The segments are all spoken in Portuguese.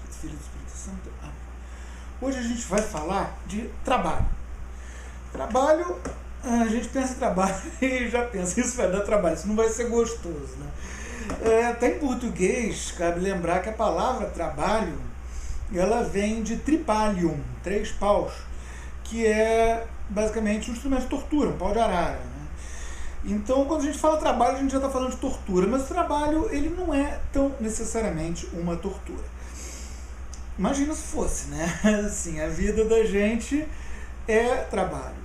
do Filho e do Espírito Santo. Amém. Hoje a gente vai falar de trabalho. Trabalho, a gente pensa em trabalho e já pensa, isso vai dar trabalho, isso não vai ser gostoso, né? Até em português, cabe lembrar que a palavra trabalho, ela vem de tripalium, 3 paus, que é basicamente um instrumento de tortura, um pau de arara, né? Então, quando a gente fala trabalho, a gente já está falando de tortura, mas o trabalho, ele não é tão necessariamente uma tortura. Imagina se fosse, né? Assim, a vida da gente é trabalho.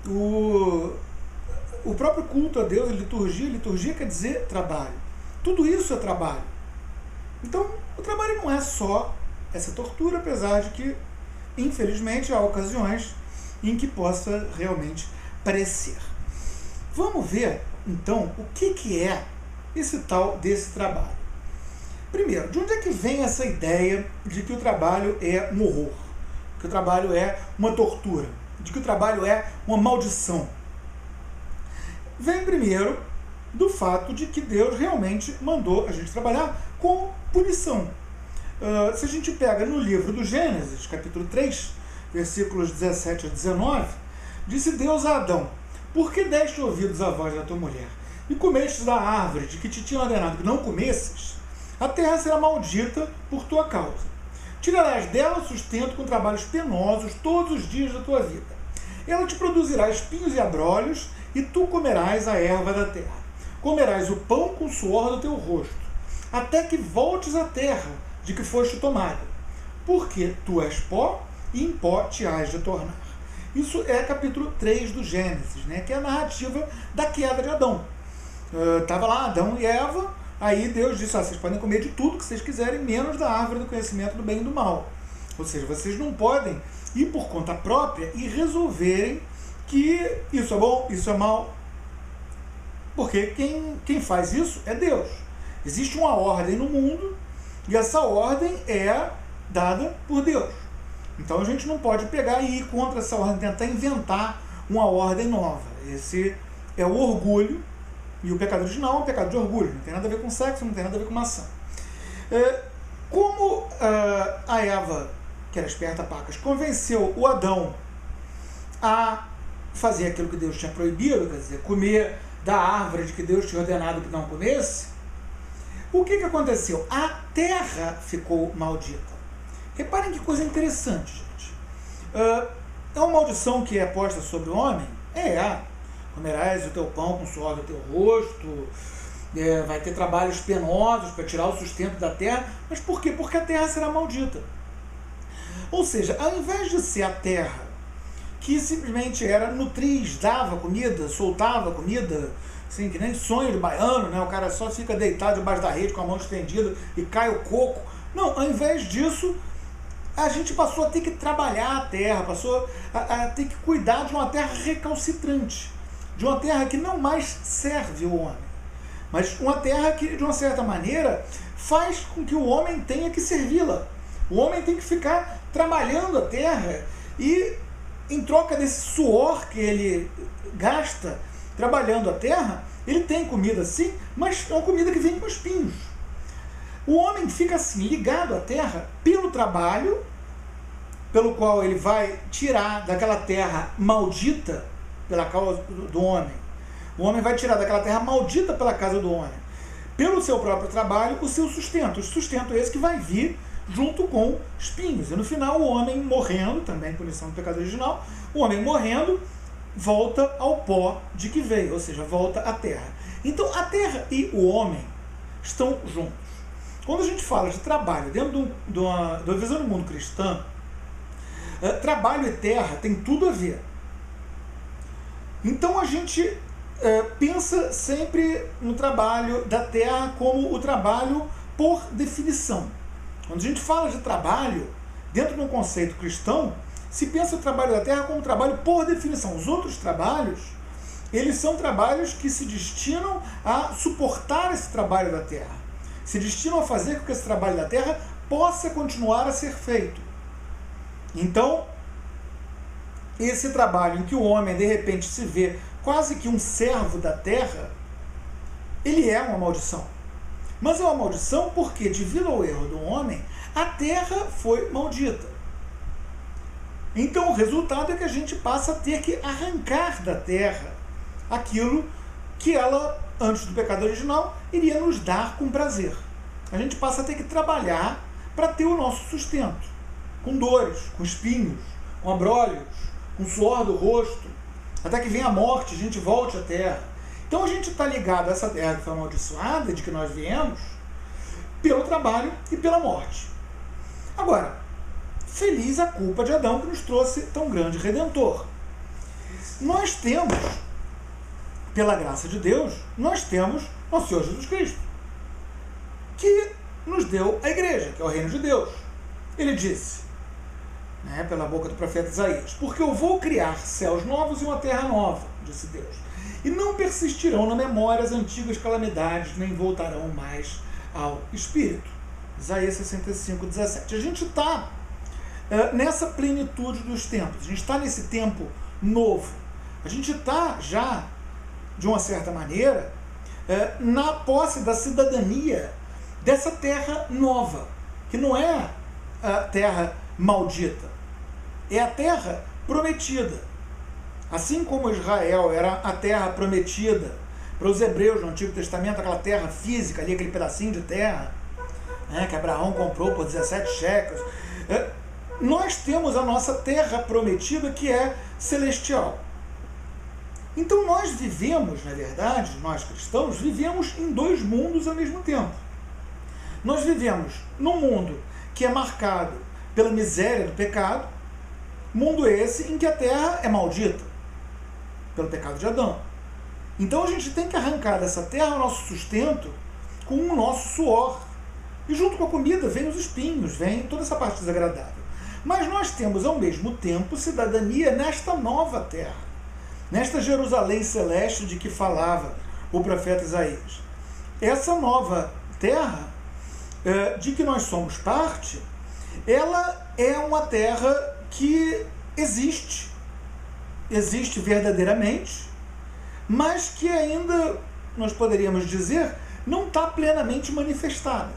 O próprio culto a Deus, a liturgia quer dizer trabalho. Tudo isso é trabalho. Então, o trabalho não é só essa tortura, apesar de que, infelizmente, há ocasiões em que possa realmente parecer. Vamos ver, então, o que é esse tal desse trabalho. Primeiro, de onde é que vem essa ideia de que o trabalho é um horror, que o trabalho é uma tortura, de que o trabalho é uma maldição? Vem primeiro do fato de que Deus realmente mandou a gente trabalhar com punição. Se a gente pega no livro do Gênesis, capítulo 3, versículos 17 a 19, disse Deus a Adão: por que deste ouvidos à voz da tua mulher, e comestes da árvore de que te tinha ordenado que não comesses? A terra será maldita por tua causa. Tirarás dela sustento com trabalhos penosos todos os dias da tua vida. Ela te produzirá espinhos e abrolhos, e tu comerás a erva da terra. Comerás o pão com o suor do teu rosto, até que voltes à terra de que foste tomado, porque tu és pó, e em pó te hás de tornar. Isso é capítulo 3 do Gênesis, né, que é a narrativa da queda de Adão. Estava lá Adão e Eva, aí Deus disse: vocês podem comer de tudo que vocês quiserem, menos da árvore do conhecimento do bem e do mal. Ou seja, vocês não podem ir por conta própria e resolverem que isso é bom, isso é mal. Porque quem faz isso é Deus. Existe uma ordem no mundo e essa ordem é dada por Deus. Então a gente não pode pegar e ir contra essa ordem, tentar inventar uma ordem nova. Esse é o orgulho, e o pecado original é um pecado de orgulho, não tem nada a ver com sexo, não tem nada a ver com maçã. Como a Eva, que era esperta pacas, convenceu o Adão a fazer aquilo que Deus tinha proibido, quer dizer, comer da árvore de que Deus tinha ordenado que não comesse, o que aconteceu? A terra ficou maldita. Reparem que coisa interessante, gente. É uma maldição que é posta sobre o homem? Comerás o teu pão com o suor do teu rosto, vai ter trabalhos penosos para tirar o sustento da terra. Mas por quê? Porque a terra será maldita. Ou seja, ao invés de ser a terra que simplesmente era nutriz, dava comida, soltava comida, assim, que nem sonho de baiano, né? O cara só fica deitado debaixo da rede com a mão estendida e cai o coco. Não, ao invés disso, a gente passou a ter que trabalhar a terra, passou a ter que cuidar de uma terra recalcitrante, de uma terra que não mais serve o homem, mas uma terra que, de uma certa maneira, faz com que o homem tenha que servi-la. O homem tem que ficar trabalhando a terra e, em troca desse suor que ele gasta trabalhando a terra, ele tem comida sim, mas é uma comida que vem com espinhos. O homem fica assim, ligado à terra pelo trabalho, pelo qual ele vai tirar daquela terra maldita pela causa do homem. O homem vai tirar daquela terra maldita pela causa do homem, pelo seu próprio trabalho, o seu sustento. O sustento esse que vai vir junto com espinhos. E no final o homem morrendo, também punição do pecado original, o homem morrendo volta ao pó de que veio, ou seja, volta à terra. Então a terra e o homem estão juntos. Quando a gente fala de trabalho dentro da visão do mundo cristã, trabalho e terra tem tudo a ver. Então a gente pensa sempre no trabalho da terra como o trabalho por definição. Quando a gente fala de trabalho, dentro de um conceito cristão, se pensa o trabalho da terra como trabalho por definição. Os outros trabalhos, eles são trabalhos que se destinam a suportar esse trabalho da terra. Se destinam a fazer com que esse trabalho da terra possa continuar a ser feito. Então, esse trabalho em que o homem, de repente, se vê quase que um servo da terra, ele é uma maldição. Mas é uma maldição porque, devido ao erro do homem, a terra foi maldita. Então o resultado é que a gente passa a ter que arrancar da terra aquilo que ela, antes do pecado original, iria nos dar com prazer. A gente passa a ter que trabalhar para ter o nosso sustento, com dores, com espinhos, com abrolhos, com suor do rosto, até que venha a morte, a gente volte à terra. Então a gente está ligado a essa terra que foi amaldiçoada, de que nós viemos, pelo trabalho e pela morte. Agora, feliz a culpa de Adão que nos trouxe tão grande Redentor. Nós temos, pela graça de Deus, nós temos nosso Senhor Jesus Cristo, que nos deu a igreja, que é o reino de Deus. Ele disse, pela boca do profeta Isaías, porque eu vou criar céus novos e uma terra nova, disse Deus, e não persistirão na memória as antigas calamidades, nem voltarão mais ao Espírito. Isaías 65, 17. A gente está nessa plenitude dos tempos, a gente está nesse tempo novo, a gente está já, de uma certa maneira, na posse da cidadania dessa terra nova, que não é a terra maldita, é a terra prometida. Assim como Israel era a terra prometida para os hebreus no Antigo Testamento, aquela terra física ali, aquele pedacinho de terra, que Abraão comprou por 17 shekels, nós temos a nossa terra prometida, que é celestial. Então nós vivemos, na verdade, nós cristãos, vivemos em dois mundos ao mesmo tempo. Nós vivemos num mundo que é marcado pela miséria do pecado, mundo esse em que a terra é maldita, pelo pecado de Adão. Então a gente tem que arrancar dessa terra o nosso sustento com o nosso suor. E junto com a comida vem os espinhos, vem toda essa parte desagradável. Mas nós temos ao mesmo tempo cidadania nesta nova terra, nesta Jerusalém celeste de que falava o profeta Isaías. Essa nova terra, de que nós somos parte, ela é uma terra que existe verdadeiramente, mas que ainda, nós poderíamos dizer, não está plenamente manifestada.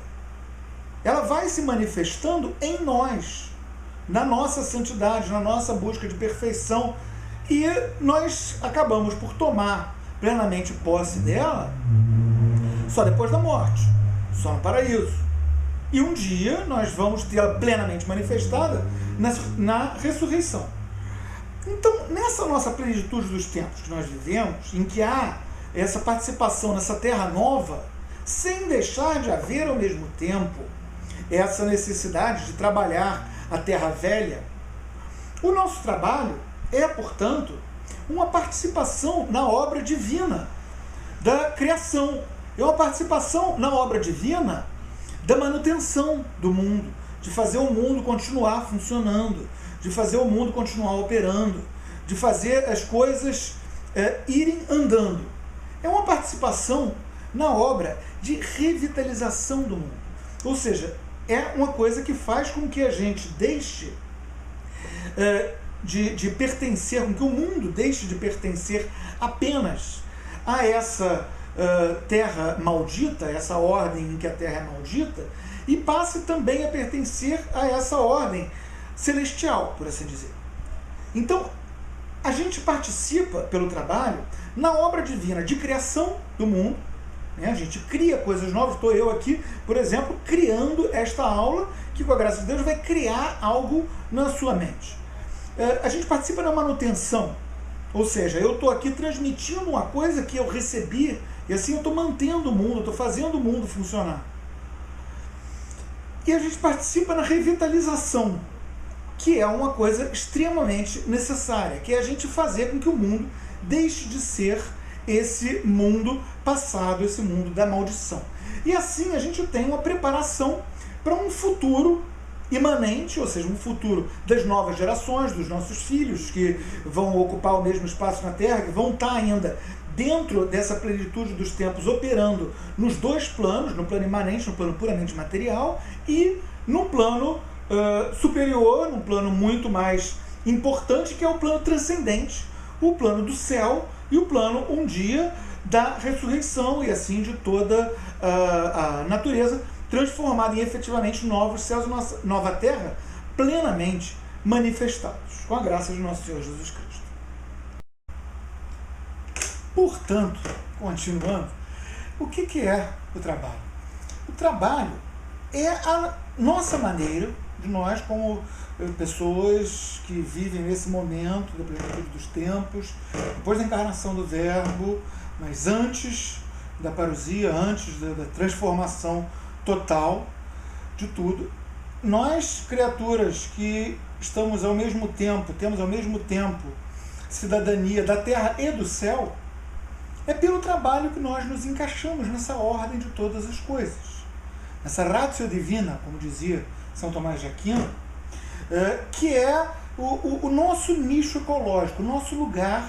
Ela vai se manifestando em nós, na nossa santidade, na nossa busca de perfeição, e nós acabamos por tomar plenamente posse dela só depois da morte, só no paraíso. E um dia nós vamos tê-la plenamente manifestada na ressurreição. Então, nessa nossa plenitude dos tempos que nós vivemos, em que há essa participação nessa terra nova, sem deixar de haver ao mesmo tempo essa necessidade de trabalhar a terra velha, o nosso trabalho é, portanto, uma participação na obra divina da criação, é uma participação na obra divina da manutenção do mundo, de fazer o mundo continuar funcionando, de fazer o mundo continuar operando, de fazer as coisas irem andando. É uma participação na obra de revitalização do mundo. Ou seja, é uma coisa que faz com que a gente deixe de pertencer, com que o mundo deixe de pertencer apenas a essa terra maldita, essa ordem em que a terra é maldita, e passe também a pertencer a essa ordem celestial, por assim dizer. Então, a gente participa, pelo trabalho, na obra divina de criação do mundo, a gente cria coisas novas. Estou eu aqui, por exemplo, criando esta aula, que com a graça de Deus vai criar algo na sua mente. A gente participa na manutenção, ou seja, eu estou aqui transmitindo uma coisa que eu recebi, e assim eu estou mantendo o mundo, estou fazendo o mundo funcionar. E a gente participa na revitalização, que é uma coisa extremamente necessária, que é a gente fazer com que o mundo deixe de ser esse mundo passado, esse mundo da maldição. E assim a gente tem uma preparação para um futuro imanente, ou seja, um futuro das novas gerações, dos nossos filhos, que vão ocupar o mesmo espaço na Terra, que vão estar ainda dentro dessa plenitude dos tempos, operando nos dois planos, no plano imanente, no plano puramente material, e no plano superior, num plano muito mais importante, que é o plano transcendente, o plano do céu e o plano, um dia, da ressurreição e assim de toda a natureza, transformada em efetivamente novos céus e nova terra, plenamente manifestados, com a graça de nosso Senhor Jesus Cristo. Portanto, continuando, o que é o trabalho? O trabalho é a nossa maneira de nós, como pessoas que vivem nesse momento da plenitude dos tempos, depois da encarnação do Verbo, mas antes da parousia, antes da transformação total de tudo, nós, criaturas que temos ao mesmo tempo cidadania da terra e do céu, é pelo trabalho que nós nos encaixamos nessa ordem de todas as coisas, nessa ratio divina, como dizia São Tomás de Aquino, que é o nosso nicho ecológico, o nosso lugar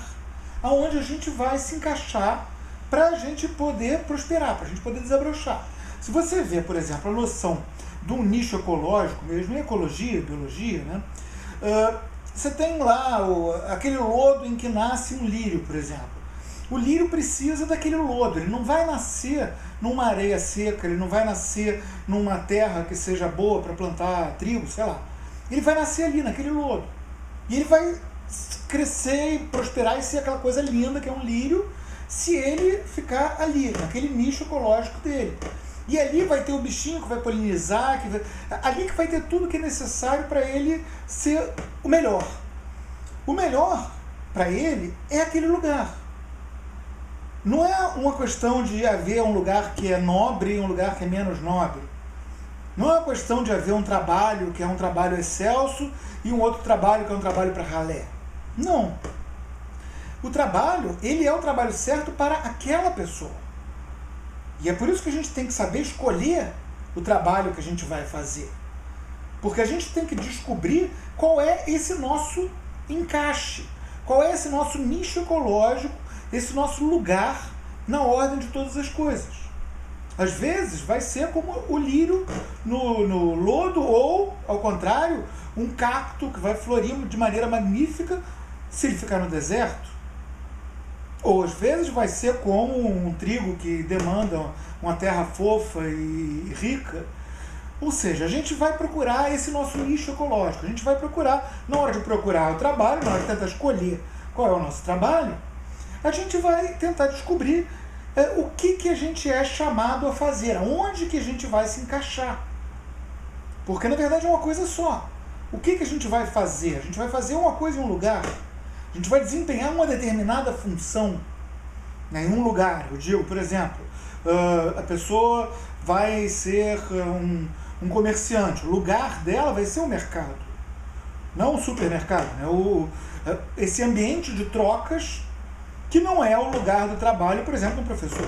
aonde a gente vai se encaixar para a gente poder prosperar, para a gente poder desabrochar. Se você vê, por exemplo, a noção de um nicho ecológico, mesmo em ecologia, biologia, né? Você tem lá aquele lodo em que nasce um lírio, por exemplo. O lírio precisa daquele lodo, ele não vai nascer numa areia seca, ele não vai nascer numa terra que seja boa para plantar trigo, sei lá. Ele vai nascer ali, naquele lodo. E ele vai crescer e prosperar e ser aquela coisa linda que é um lírio, se ele ficar ali, naquele nicho ecológico dele. E ali vai ter o bichinho que vai polinizar, ali que vai ter tudo que é necessário para ele ser o melhor. O melhor para ele é aquele lugar. Não é uma questão de haver um lugar que é nobre e um lugar que é menos nobre. Não é uma questão de haver um trabalho que é um trabalho excelso e um outro trabalho que é um trabalho para ralé. Não. O trabalho, ele é o trabalho certo para aquela pessoa. E é por isso que a gente tem que saber escolher o trabalho que a gente vai fazer. Porque a gente tem que descobrir qual é esse nosso encaixe, qual é esse nosso nicho ecológico, esse nosso lugar na ordem de todas as coisas. Às vezes vai ser como o lírio no lodo ou, ao contrário, um cacto que vai florir de maneira magnífica se ele ficar no deserto. Ou às vezes vai ser como um trigo que demanda uma terra fofa e rica. Ou seja, a gente vai procurar esse nosso nicho ecológico. A gente vai procurar, na hora de procurar o trabalho, na hora de tentar escolher qual é o nosso trabalho, a gente vai tentar descobrir o que a gente é chamado a fazer, aonde que a gente vai se encaixar. Porque na verdade é uma coisa só. O que a gente vai fazer? A gente vai fazer uma coisa em um lugar. A gente vai desempenhar uma determinada função, né, em um lugar. Eu digo, por exemplo, a pessoa vai ser um comerciante. O lugar dela vai ser o mercado, não o supermercado. Né? Esse ambiente de trocas que não é o lugar do trabalho, por exemplo, do professor.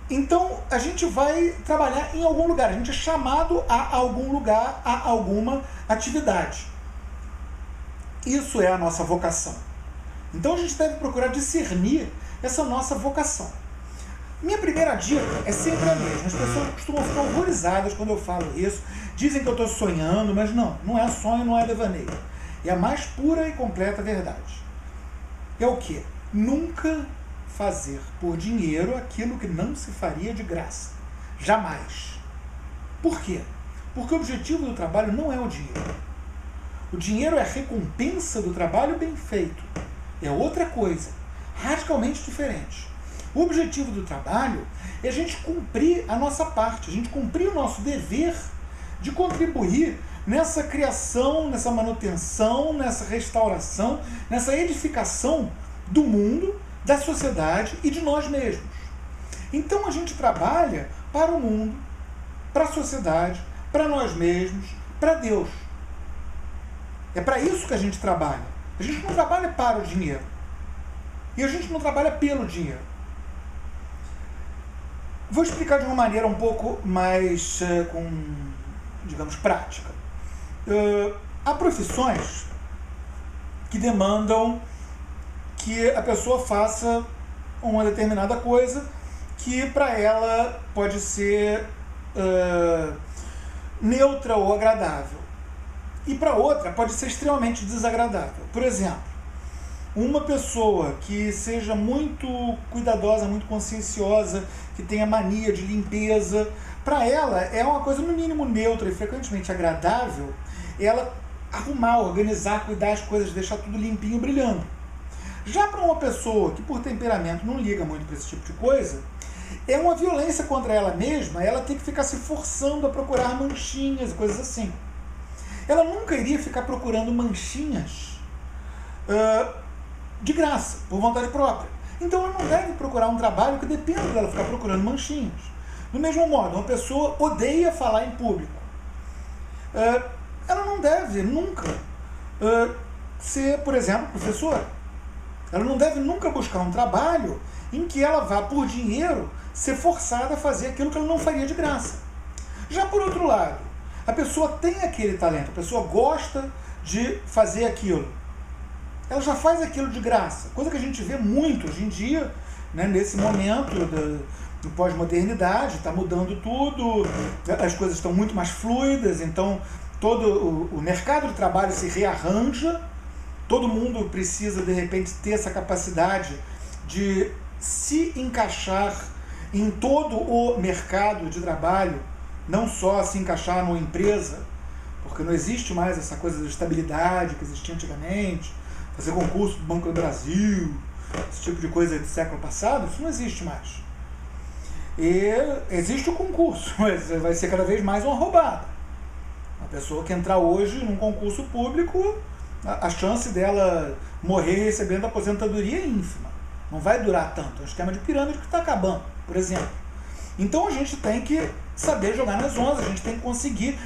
Então, a gente vai trabalhar em algum lugar. A gente é chamado a algum lugar, a alguma atividade. Isso é a nossa vocação. Então a gente deve procurar discernir essa nossa vocação. Minha primeira dica é sempre a mesma. As pessoas costumam ficar horrorizadas quando eu falo isso. Dizem que eu estou sonhando, mas não é sonho, não é devaneio. É a mais pura e completa verdade. É o quê? Nunca fazer por dinheiro aquilo que não se faria de graça. Jamais. Por quê? Porque o objetivo do trabalho não é o dinheiro. O dinheiro é a recompensa do trabalho bem feito. É outra coisa, radicalmente diferente. O objetivo do trabalho é a gente cumprir a nossa parte, a gente cumprir o nosso dever de contribuir nessa criação, nessa manutenção, nessa restauração, nessa edificação do mundo, da sociedade e de nós mesmos. Então a gente trabalha para o mundo, para a sociedade, para nós mesmos, para Deus. É para isso que a gente trabalha. A gente não trabalha para o dinheiro. E a gente não trabalha pelo dinheiro. Vou explicar de uma maneira um pouco mais, digamos, prática. Há profissões que demandam que a pessoa faça uma determinada coisa que para ela pode ser neutra ou agradável. E para outra pode ser extremamente desagradável. Por exemplo, uma pessoa que seja muito cuidadosa, muito conscienciosa, que tenha mania de limpeza, para ela é uma coisa no mínimo neutra e frequentemente agradável ela arrumar, organizar, cuidar das coisas, deixar tudo limpinho, brilhando. Já para uma pessoa que por temperamento não liga muito para esse tipo de coisa, é uma violência contra ela mesma, ela tem que ficar se forçando a procurar manchinhas e coisas assim. Ela nunca iria ficar procurando manchinhas de graça, por vontade própria. Então ela não deve procurar um trabalho que dependa dela ficar procurando manchinhas. Do mesmo modo, uma pessoa odeia falar em público. Ela não deve nunca ser, por exemplo, professora. Ela não deve nunca buscar um trabalho em que ela vá, por dinheiro, ser forçada a fazer aquilo que ela não faria de graça. Já por outro lado, a pessoa tem aquele talento, a pessoa gosta de fazer aquilo. Ela já faz aquilo de graça, coisa que a gente vê muito hoje em dia, né, nesse momento do pós-modernidade, está mudando tudo, as coisas estão muito mais fluidas, então todo o mercado de trabalho se rearranja, todo mundo precisa, de repente, ter essa capacidade de se encaixar em todo o mercado de trabalho, não só se encaixar numa empresa, porque não existe mais essa coisa de estabilidade que existia antigamente, fazer concurso do Banco do Brasil, esse tipo de coisa do século passado, isso não existe mais. E existe o concurso, mas vai ser cada vez mais uma roubada. Uma pessoa que entrar hoje num concurso público, a chance dela morrer recebendo aposentadoria é ínfima. Não vai durar tanto. É um esquema de pirâmide que está acabando, por exemplo. Então a gente tem que saber jogar nas ondas, a gente tem que conseguir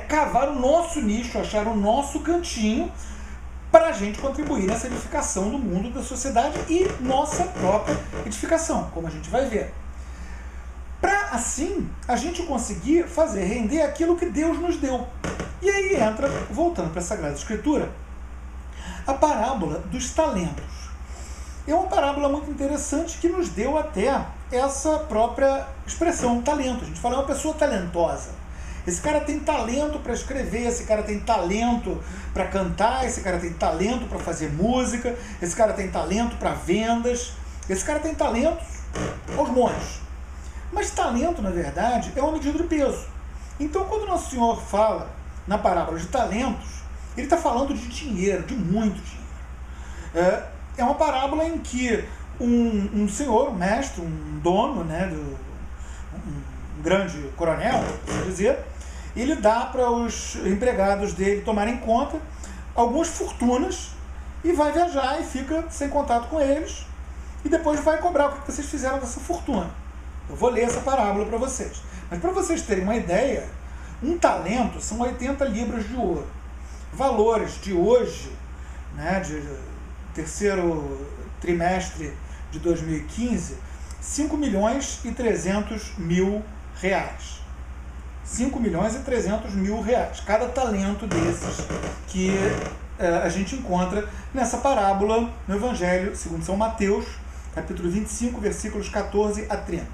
cavar o nosso nicho, achar o nosso cantinho para a gente contribuir nessa edificação do mundo, da sociedade e nossa própria edificação, como a gente vai ver. Para assim a gente conseguir fazer render aquilo que Deus nos deu. E aí entra, voltando para a Sagrada Escritura, a parábola dos talentos. É uma parábola muito interessante que nos deu até essa própria expressão, talento. A gente fala, é uma pessoa talentosa. Esse cara tem talento para escrever, esse cara tem talento para cantar, esse cara tem talento para fazer música, esse cara tem talento para vendas, esse cara tem talentos aos montes. Mas talento, na verdade, é uma medida de peso. Então, quando Nosso Senhor fala na parábola de talentos, ele está falando de dinheiro, de muito dinheiro. É uma parábola em que um senhor, um mestre, um dono, né, um grande coronel, por dizer, ele dá para os empregados dele tomarem conta algumas fortunas e vai viajar e fica sem contato com eles e depois vai cobrar o que vocês fizeram com essa fortuna. Eu vou ler essa parábola para vocês. Mas para vocês terem uma ideia, um talento são 80 libras de ouro. Valores de hoje, né, de terceiro trimestre de 2015, 5 milhões e 300 mil reais. 5 milhões e 300 mil reais. Cada talento desses que a gente encontra nessa parábola no Evangelho segundo São Mateus, capítulo 25, versículos 14 a 30.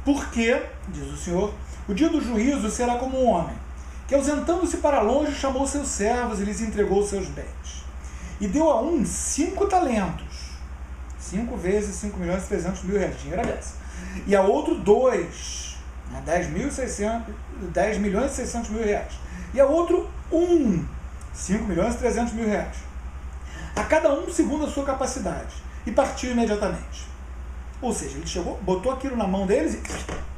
Porque, diz o Senhor, o dia do juízo será como um homem, que ausentando-se para longe chamou seus servos e lhes entregou seus bens. E deu a um 5 talentos. 5 vezes 5 milhões e 300 mil reais. Dinheiro é dessa. E a outro 2. 10 milhões e 600 mil reais. E a outro 1. 5 milhões e 300 mil reais. A cada um segundo a sua capacidade. E partiu imediatamente. Ou seja, ele chegou, botou aquilo na mão deles e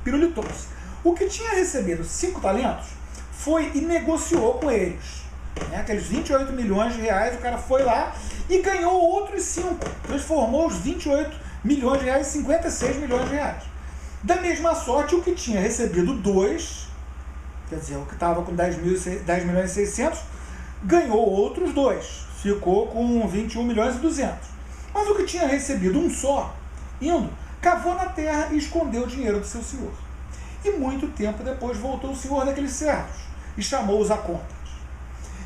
pirulitou-se. O que tinha recebido 5 talentos foi e negociou com eles. Aqueles 28 milhões de reais, o cara foi lá e ganhou outros 5. Transformou os 28 milhões de reais em 56 milhões de reais. Da mesma sorte, o que tinha recebido 2, quer dizer, o que estava com 10 milhões e 600, ganhou outros 2. Ficou com 21 milhões e 200. Mas o que tinha recebido um só, indo, cavou na terra e escondeu o dinheiro do seu senhor. E muito tempo depois voltou o senhor daqueles servos e chamou-os a contas.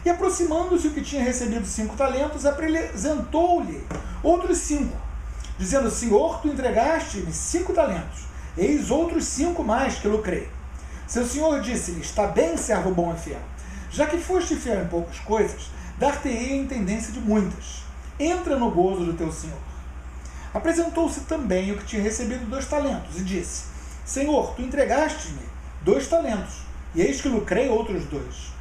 E aproximando-se o que tinha recebido 5 talentos, apresentou-lhe outros 5, dizendo, Senhor, tu entregaste-me 5 talentos, eis outros 5 mais que lucrei. Seu senhor disse-lhe, está bem, servo bom e fiel, já que foste fiel em poucas coisas, dar-te-ei a intendência de muitas. entra no gozo do teu senhor. Apresentou-se também o que tinha recebido 2 talentos e disse: Senhor, tu entregaste-me 2 talentos, e eis que lucrei outros 2.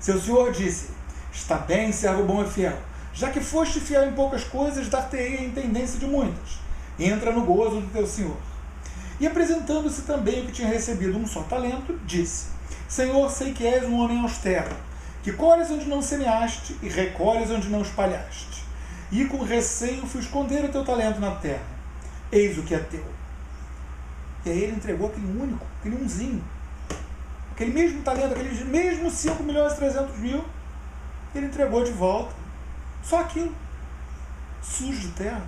Seu senhor disse: Está bem, servo bom e fiel. Já que foste fiel em poucas coisas, dar-te-ei a intendência de muitas. Entra no gozo do teu senhor. E apresentando-se também o que tinha recebido 1 só talento, disse: Senhor, sei que és um homem austero, que colhes onde não semeaste e recolhes onde não espalhaste. E com receio fui esconder o teu talento na terra. Eis o que é teu. E aí ele entregou aquele único, aquele umzinho, aquele mesmo talento, aquele mesmo 5.300.000, ele entregou de volta. Só aquilo, sujo de terra.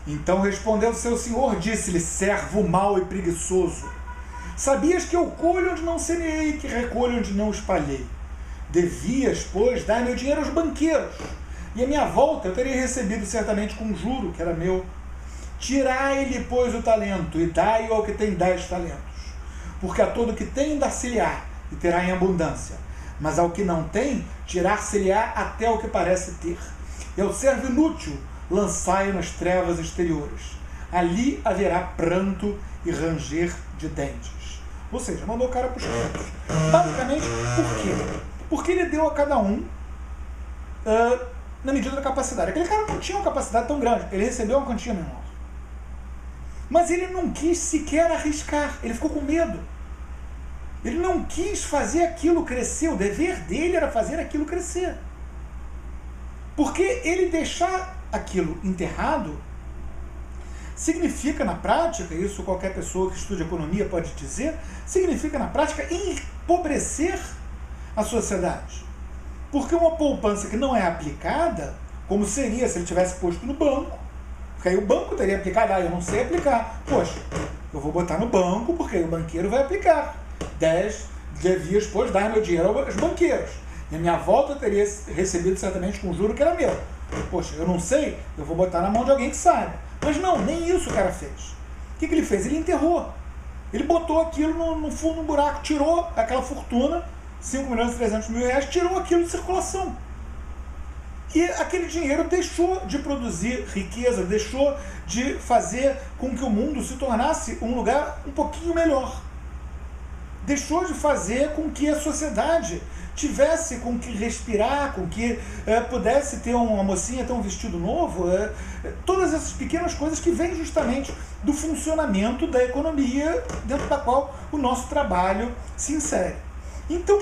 Então respondeu seu senhor, disse-lhe: servo mau e preguiçoso, sabias que eu colho onde não semeei e que recolho onde não espalhei. Devias, pois, dar meu dinheiro aos banqueiros, e a minha volta eu teria recebido certamente com juro, que era meu. Tirai-lhe, pois, o talento, e dai-o ao que tem 10 talentos. Porque a todo que tem, dar-se-lhe-á, e terá em abundância. Mas ao que não tem, tirar-se-lhe-á até o que parece ter. E ao servo inútil, lançai-o nas trevas exteriores. Ali haverá pranto e ranger de dentes. Ou seja, mandou o cara para os cantos. Basicamente, por quê? Porque ele deu a cada um na medida da capacidade. Aquele cara não tinha uma capacidade tão grande, ele recebeu uma quantia menor. Mas ele não quis sequer arriscar, ele ficou com medo. Ele não quis fazer aquilo crescer, o dever dele era fazer aquilo crescer. Porque ele deixar aquilo enterrado significa na prática, isso qualquer pessoa que estude economia pode dizer, significa na prática empobrecer a sociedade. Porque uma poupança que não é aplicada, como seria se ele tivesse posto no banco, porque aí o banco teria aplicado, eu não sei aplicar. Poxa, eu vou botar no banco porque aí o banqueiro vai aplicar. 10 devias, pois, dar meu dinheiro aos banqueiros. E a minha volta eu teria recebido certamente com juro que era meu. Poxa, eu não sei, eu vou botar na mão de alguém que saiba. Mas não, nem isso o cara fez. O que ele fez? Ele enterrou. Ele botou aquilo no fundo do buraco, tirou aquela fortuna, 5.300.000 reais, tirou aquilo de circulação. E aquele dinheiro deixou de produzir riqueza, deixou de fazer com que o mundo se tornasse um lugar um pouquinho melhor. Deixou de fazer com que a sociedade tivesse com que respirar, com que pudesse ter uma mocinha, ter um vestido novo, todas essas pequenas coisas que vêm justamente do funcionamento da economia dentro da qual o nosso trabalho se insere. Então,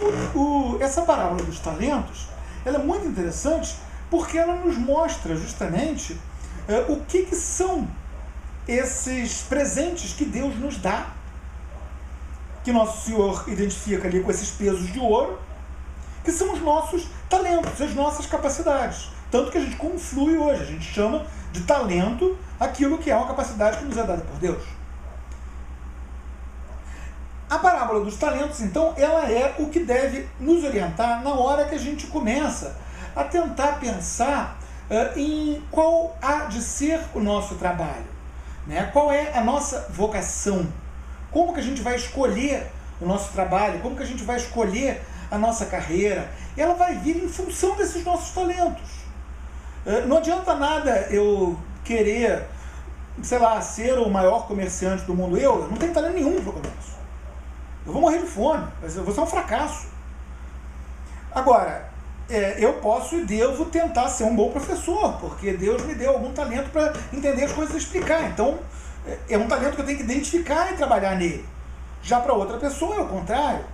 essa parábola dos talentos, ela é muito interessante porque ela nos mostra justamente o que são esses presentes que Deus nos dá, que Nosso Senhor identifica ali com esses pesos de ouro, que são os nossos talentos, as nossas capacidades. Tanto que a gente conflui hoje, a gente chama de talento aquilo que é uma capacidade que nos é dada por Deus. A parábola dos talentos, então, ela é o que deve nos orientar na hora que a gente começa a tentar pensar em qual há de ser o nosso trabalho, né? Qual é a nossa vocação, como que a gente vai escolher o nosso trabalho, como que a gente vai escolher a nossa carreira. Ela vai vir em função desses nossos talentos. Não adianta nada eu querer, sei lá, ser o maior comerciante do mundo. Eu não tenho talento nenhum para o comércio. Eu vou morrer de fome, eu vou ser um fracasso. Agora, eu posso e devo tentar ser um bom professor, porque Deus me deu algum talento para entender as coisas e explicar. Então, é um talento que eu tenho que identificar e trabalhar nele. Já para outra pessoa é o contrário.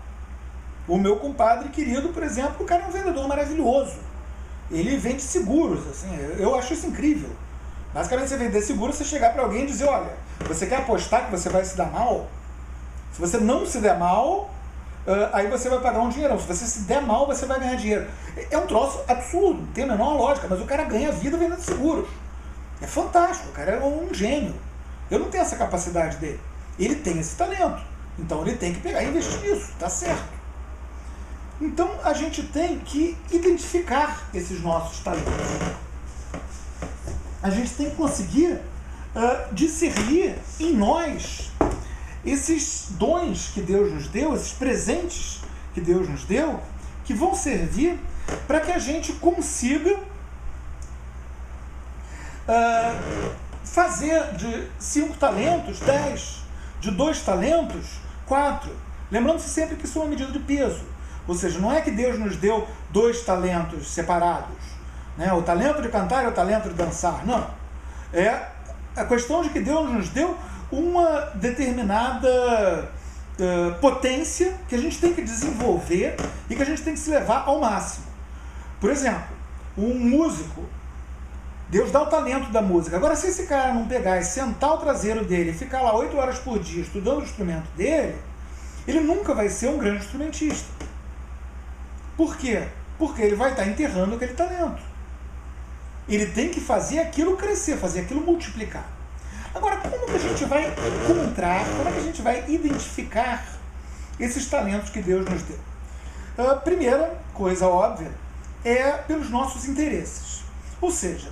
O meu compadre querido, por exemplo, o cara é um vendedor maravilhoso. Ele vende seguros, assim, eu acho isso incrível. Basicamente, você vender seguro, você chegar para alguém e dizer, olha, você quer apostar que você vai se dar mal? Se você não se der mal, aí você vai pagar um dinheirão. Se você se der mal, você vai ganhar dinheiro. É um troço absurdo, não tem a menor lógica, mas o cara ganha vida vendendo seguros. É fantástico, o cara é um gênio. Eu não tenho essa capacidade dele. Ele tem esse talento. Então ele tem que pegar e investir nisso, tá certo. Então a gente tem que identificar esses nossos talentos. A gente tem que conseguir discernir em nós esses dons que Deus nos deu, esses presentes que Deus nos deu, que vão servir para que a gente consiga fazer de 5 talentos 10, de 2 talentos 4. Lembrando-se sempre que isso é uma medida de peso. Ou seja, não é que Deus nos deu 2 talentos separados, né? O talento de cantar e o talento de dançar. Não. É a questão de que Deus nos deu uma determinada potência que a gente tem que desenvolver e que a gente tem que se levar ao máximo. Por exemplo, um músico, Deus dá o talento da música. Agora, se esse cara não pegar e sentar o traseiro dele e ficar lá 8 horas por dia estudando o instrumento dele, ele nunca vai ser um grande instrumentista. Por quê? Porque ele vai estar enterrando aquele talento. Ele tem que fazer aquilo crescer, fazer aquilo multiplicar. Agora, como que a gente vai encontrar, como é que a gente vai identificar esses talentos que Deus nos deu? A primeira coisa óbvia é pelos nossos interesses. Ou seja,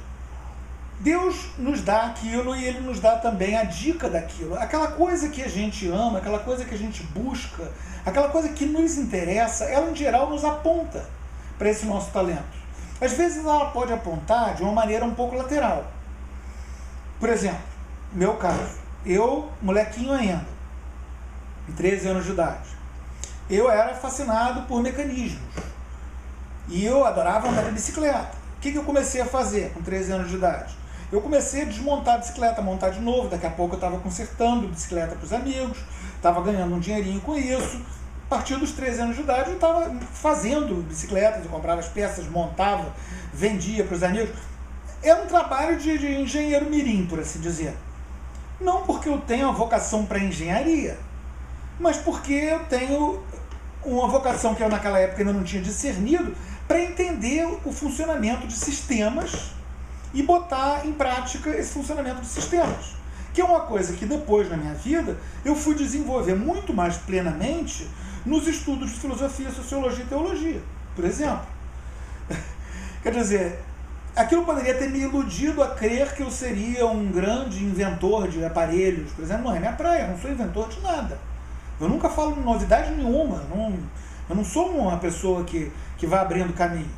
Deus nos dá aquilo e Ele nos dá também a dica daquilo. Aquela coisa que a gente ama, aquela coisa que a gente busca, aquela coisa que nos interessa, ela em geral nos aponta para esse nosso talento. Às vezes ela pode apontar de uma maneira um pouco lateral. Por exemplo, meu caso, eu, molequinho ainda, de 13 anos de idade, eu era fascinado por mecanismos. E eu adorava andar de bicicleta. O que eu comecei a fazer com 13 anos de idade? Eu comecei a desmontar a bicicleta, montar de novo. Daqui a pouco eu estava consertando bicicleta para os amigos, estava ganhando um dinheirinho com isso. A partir dos 13 anos de idade eu estava fazendo bicicletas, eu comprava as peças, montava, vendia para os amigos. É um trabalho de engenheiro mirim, por assim dizer. Não porque eu tenho a vocação para engenharia, mas porque eu tenho uma vocação que eu naquela época ainda não tinha discernido para entender o funcionamento de sistemas e botar em prática esse funcionamento de sistemas, que é uma coisa que depois na minha vida eu fui desenvolver muito mais plenamente nos estudos de filosofia, sociologia e teologia, por exemplo. Quer dizer, aquilo poderia ter me iludido a crer que eu seria um grande inventor de aparelhos, por exemplo. Não é minha praia, eu não sou inventor de nada. Eu nunca falo novidade nenhuma, eu não sou uma pessoa que vai abrindo caminhos.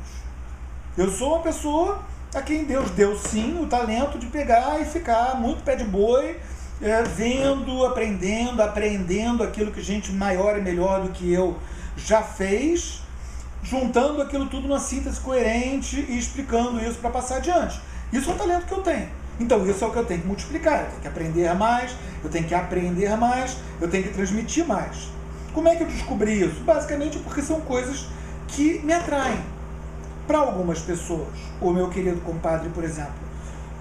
Eu sou uma pessoa a quem Deus deu sim o talento de pegar e ficar muito pé de boi, vendo, aprendendo aquilo que gente maior e melhor do que eu já fez, juntando aquilo tudo numa síntese coerente e explicando isso para passar adiante. Isso é um talento que eu tenho. Então isso é o que eu tenho que multiplicar. Eu tenho que aprender mais, eu tenho que aprender mais, eu tenho que transmitir mais. Como é que eu descobri isso? Basicamente porque são coisas que me atraem. Para algumas pessoas, o meu querido compadre, por exemplo,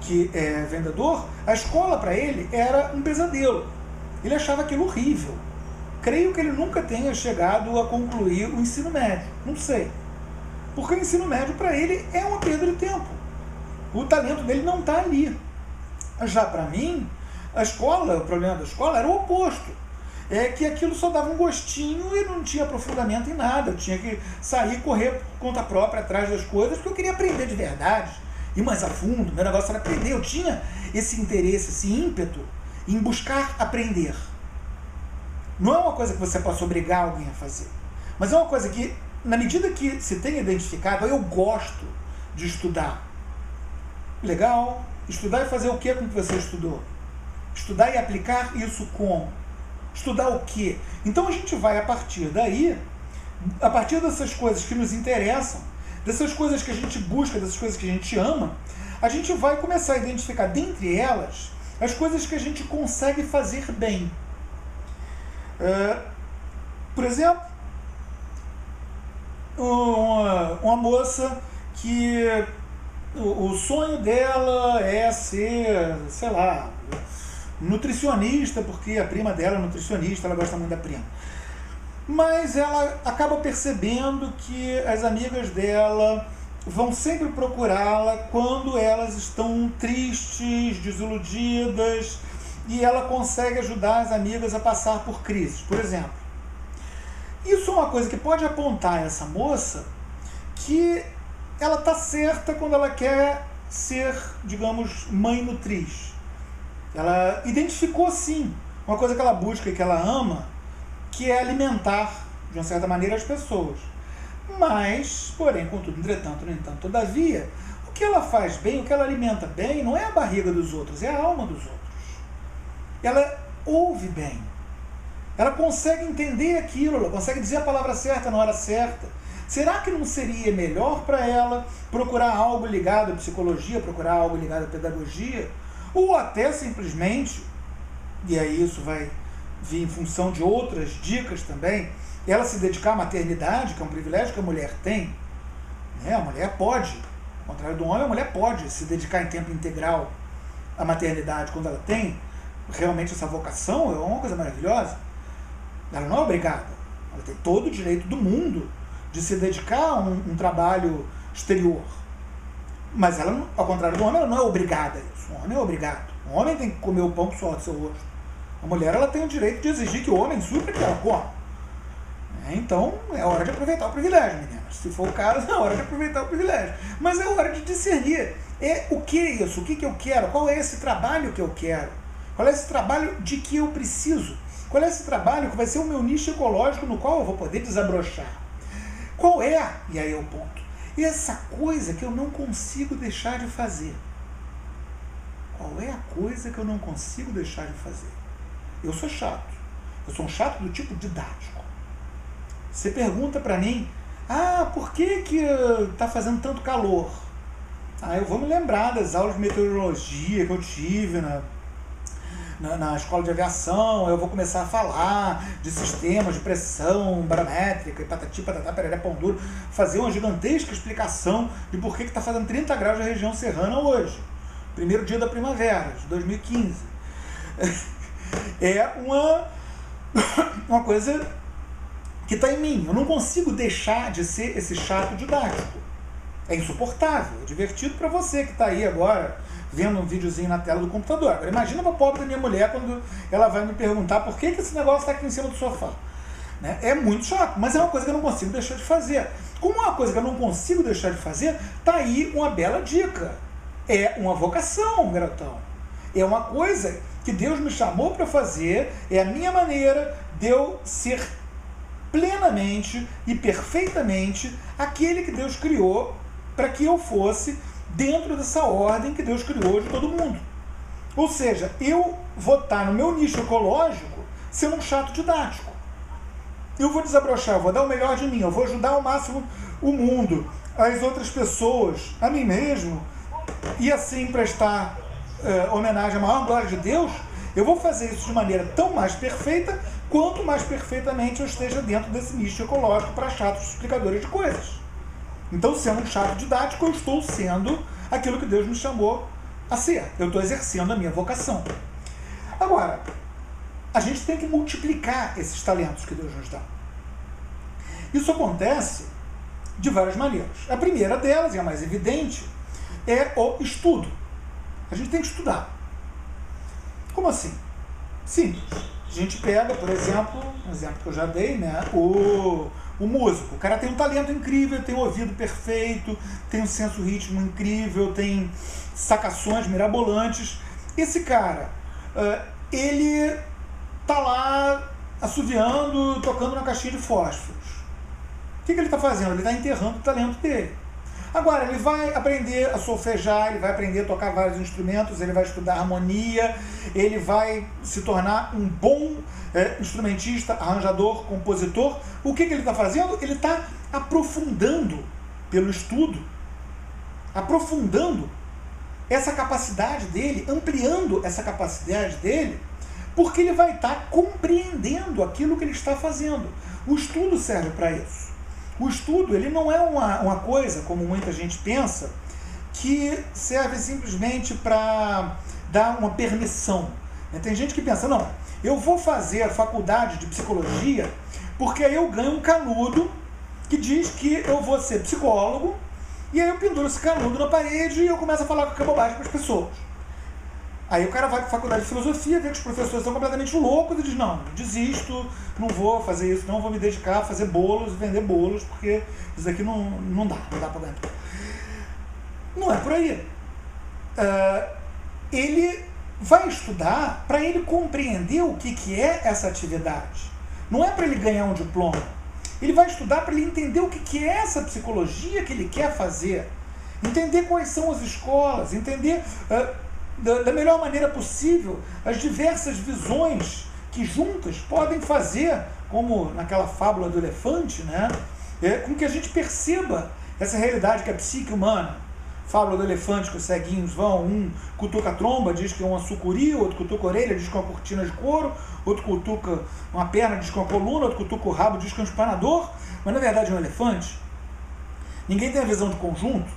que é vendedor, a escola para ele era um pesadelo. Ele achava aquilo horrível. Creio que ele nunca tenha chegado a concluir o ensino médio. Não sei. Porque o ensino médio para ele é uma perda de tempo. O talento dele não está ali. Já para mim, a escola, o problema da escola era o oposto. É que aquilo só dava um gostinho e não tinha aprofundamento em nada. Eu tinha que sair, correr por conta própria atrás das coisas, porque eu queria aprender de verdade, ir mais a fundo. Meu negócio era aprender. Eu tinha esse interesse, esse ímpeto em buscar aprender. Não é uma coisa que você possa obrigar alguém a fazer, mas é uma coisa que, na medida que se tem identificado, eu gosto de estudar. Legal. Estudar e fazer o que com que você estudou? Estudar e aplicar isso como? Estudar o quê? Então a gente vai a partir daí, a partir dessas coisas que nos interessam, dessas coisas que a gente busca, dessas coisas que a gente ama, a gente vai começar a identificar dentre elas as coisas que a gente consegue fazer bem. Por exemplo, uma moça que o sonho dela é ser, sei lá, nutricionista, porque a prima dela é nutricionista, ela gosta muito da prima. Mas ela acaba percebendo que as amigas dela vão sempre procurá-la quando elas estão tristes, desiludidas, e ela consegue ajudar as amigas a passar por crises, por exemplo. Isso é uma coisa que pode apontar a essa moça que ela está certa quando ela quer ser, digamos, mãe nutriz. Ela identificou, sim, uma coisa que ela busca e que ela ama, que é alimentar, de uma certa maneira, as pessoas. Mas, porém, contudo, entretanto, no entanto, todavia, o que ela faz bem, o que ela alimenta bem, não é a barriga dos outros, é a alma dos outros. Ela ouve bem. Ela consegue entender aquilo, ela consegue dizer a palavra certa na hora certa. Será que não seria melhor para ela procurar algo ligado à psicologia, procurar algo ligado à pedagogia? Ou até simplesmente, e aí isso vai vir em função de outras dicas também, ela se dedicar à maternidade, que é um privilégio que a mulher tem. A mulher pode, ao contrário do homem, a mulher pode se dedicar em tempo integral à maternidade quando ela tem realmente essa vocação, é uma coisa maravilhosa. Ela não é obrigada, ela tem todo o direito do mundo de se dedicar a um trabalho exterior. Mas ela, ao contrário do homem, ela não é obrigada a isso. O homem é obrigado. O homem tem que comer o pão que suor do seu rosto. A mulher, ela tem o direito de exigir que o homem supra que ela coma. Então, é hora de aproveitar o privilégio, meninas. Se for o caso, é hora de aproveitar o privilégio. Mas é hora de discernir. O que é isso? O que eu quero? Qual é esse trabalho que eu quero? Qual é esse trabalho de que eu preciso? Qual é esse trabalho que vai ser o meu nicho ecológico no qual eu vou poder desabrochar? Qual é, e aí é o ponto, essa coisa que eu não consigo deixar de fazer? Qual é a coisa que eu não consigo deixar de fazer? Eu sou chato. Eu sou um chato do tipo didático. Você pergunta para mim, por que está fazendo tanto calor? Eu vou me lembrar das aulas de meteorologia que eu tive na escola de aviação, eu vou começar a falar de sistemas de pressão barométrica e patati, patatá, pereré, pão duro, fazer uma gigantesca explicação de por que está fazendo 30 graus na região serrana hoje. Primeiro dia da primavera, de 2015. É uma coisa que está em mim. Eu não consigo deixar de ser esse chato didático. É insuportável, é divertido para você que está aí agora vendo um videozinho na tela do computador. Agora, imagina a pobre da minha mulher quando ela vai me perguntar por que esse negócio está aqui em cima do sofá. É muito chato, mas é uma coisa que eu não consigo deixar de fazer. Como é uma coisa que eu não consigo deixar de fazer, está aí uma bela dica. É uma vocação, garotão. É uma coisa que Deus me chamou para fazer, é a minha maneira de eu ser plenamente e perfeitamente aquele que Deus criou para que eu fosse dentro dessa ordem que Deus criou de todo mundo. Ou seja, eu vou estar no meu nicho ecológico sendo um chato didático. Eu vou desabrochar, eu vou dar o melhor de mim, eu vou ajudar ao máximo o mundo, as outras pessoas, a mim mesmo, e assim prestar homenagem à maior glória de Deus. Eu vou fazer isso de maneira tão mais perfeita quanto mais perfeitamente eu esteja dentro desse nicho ecológico para chatos explicadores de coisas. Então, sendo um chato didático, eu estou sendo aquilo que Deus me chamou a ser. Eu estou exercendo a minha vocação. Agora, a gente tem que multiplicar esses talentos que Deus nos dá. Isso acontece de várias maneiras. A primeira delas, e a mais evidente, é o estudo. A gente tem que estudar. Como assim? Simples. A gente pega, por exemplo, um exemplo que eu já dei, o músico. O cara tem um talento incrível, tem um ouvido perfeito, tem um senso ritmo incrível, tem sacações mirabolantes. Esse cara, ele tá lá assoviando, tocando na caixinha de fósforos. O que ele está fazendo? Ele está enterrando o talento dele. Agora, ele vai aprender a solfejar, ele vai aprender a tocar vários instrumentos, ele vai estudar harmonia, ele vai se tornar um bom instrumentista, arranjador, compositor. O que ele está fazendo? Ele está aprofundando, pelo estudo, aprofundando essa capacidade dele, ampliando essa capacidade dele, porque ele vai estar compreendendo aquilo que ele está fazendo. O estudo serve para isso. O estudo, ele não é uma coisa, como muita gente pensa, que serve simplesmente para dar uma permissão. Tem gente que pensa, não, eu vou fazer a faculdade de psicologia porque aí eu ganho um canudo que diz que eu vou ser psicólogo, e aí eu penduro esse canudo na parede e eu começo a falar qualquer bobagem para as pessoas. Aí o cara vai para a faculdade de filosofia, vê que os professores são completamente loucos e diz, não, desisto, não vou fazer isso, não vou me dedicar a fazer bolos, vender bolos, porque isso aqui não dá para ganhar. Não é por aí. Ele vai estudar para ele compreender o que é essa atividade. Não é para ele ganhar um diploma. Ele vai estudar para ele entender o que é essa psicologia que ele quer fazer. entender quais são as escolas, entender da melhor maneira possível as diversas visões que juntas podem fazer, como naquela fábula do elefante, né? Com que a gente perceba essa realidade que é a psique humana. Fábula do elefante que os ceguinhos vão, um cutuca a tromba, diz que é uma sucuri, outro cutuca a orelha, diz que é uma cortina de couro, outro cutuca uma perna, diz que é uma coluna, outro cutuca o rabo, diz que é um espanador, mas na verdade é um elefante. Ninguém tem a visão de conjunto,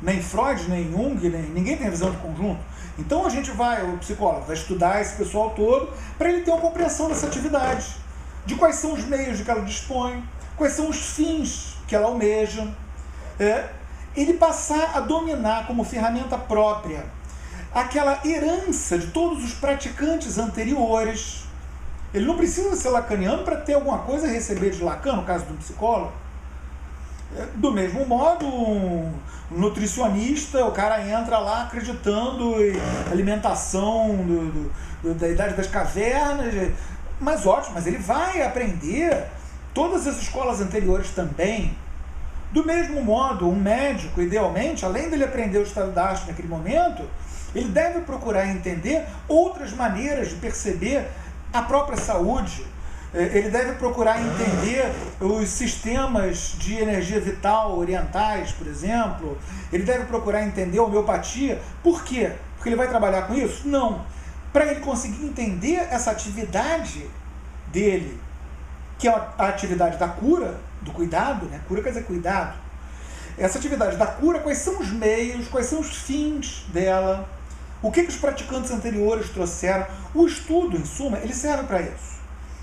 nem Freud, nem Jung, ninguém tem a visão de conjunto. Então o psicólogo vai estudar esse pessoal todo para ele ter uma compreensão dessa atividade, de quais são os meios de que ela dispõe, quais são os fins que ela almeja, ele passar a dominar como ferramenta própria aquela herança de todos os praticantes anteriores. Ele não precisa ser lacaniano para ter alguma coisa a receber de Lacan, no caso de um psicólogo. Do mesmo modo, um nutricionista, o cara entra lá acreditando em alimentação da Idade das Cavernas, mas ótimo, mas ele vai aprender todas as escolas anteriores também. Do mesmo modo, um médico, idealmente, além dele aprender o estado da arte naquele momento, ele deve procurar entender outras maneiras de perceber a própria saúde. Ele deve procurar entender os sistemas de energia vital orientais, por exemplo. Ele deve procurar entender a homeopatia. Por quê? Porque ele vai trabalhar com isso? Não. Para ele conseguir entender essa atividade dele, que é a atividade da cura, do cuidado, né? Cura quer dizer cuidado. Essa atividade da cura, quais são os meios, quais são os fins dela, o que os praticantes anteriores trouxeram. O estudo, em suma, ele serve para isso.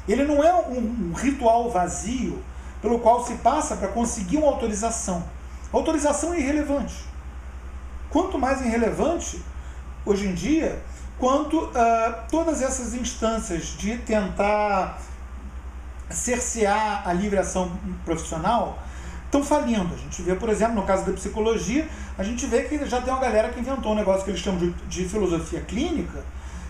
Ele não é um ritual vazio pelo qual se passa para conseguir uma autorização. A autorização é irrelevante. Quanto mais irrelevante, hoje em dia, quanto todas essas instâncias de tentar cercear a livre ação profissional estão falindo. A gente vê, por exemplo, no caso da psicologia, a gente vê que já tem uma galera que inventou um negócio que eles chamam de filosofia clínica,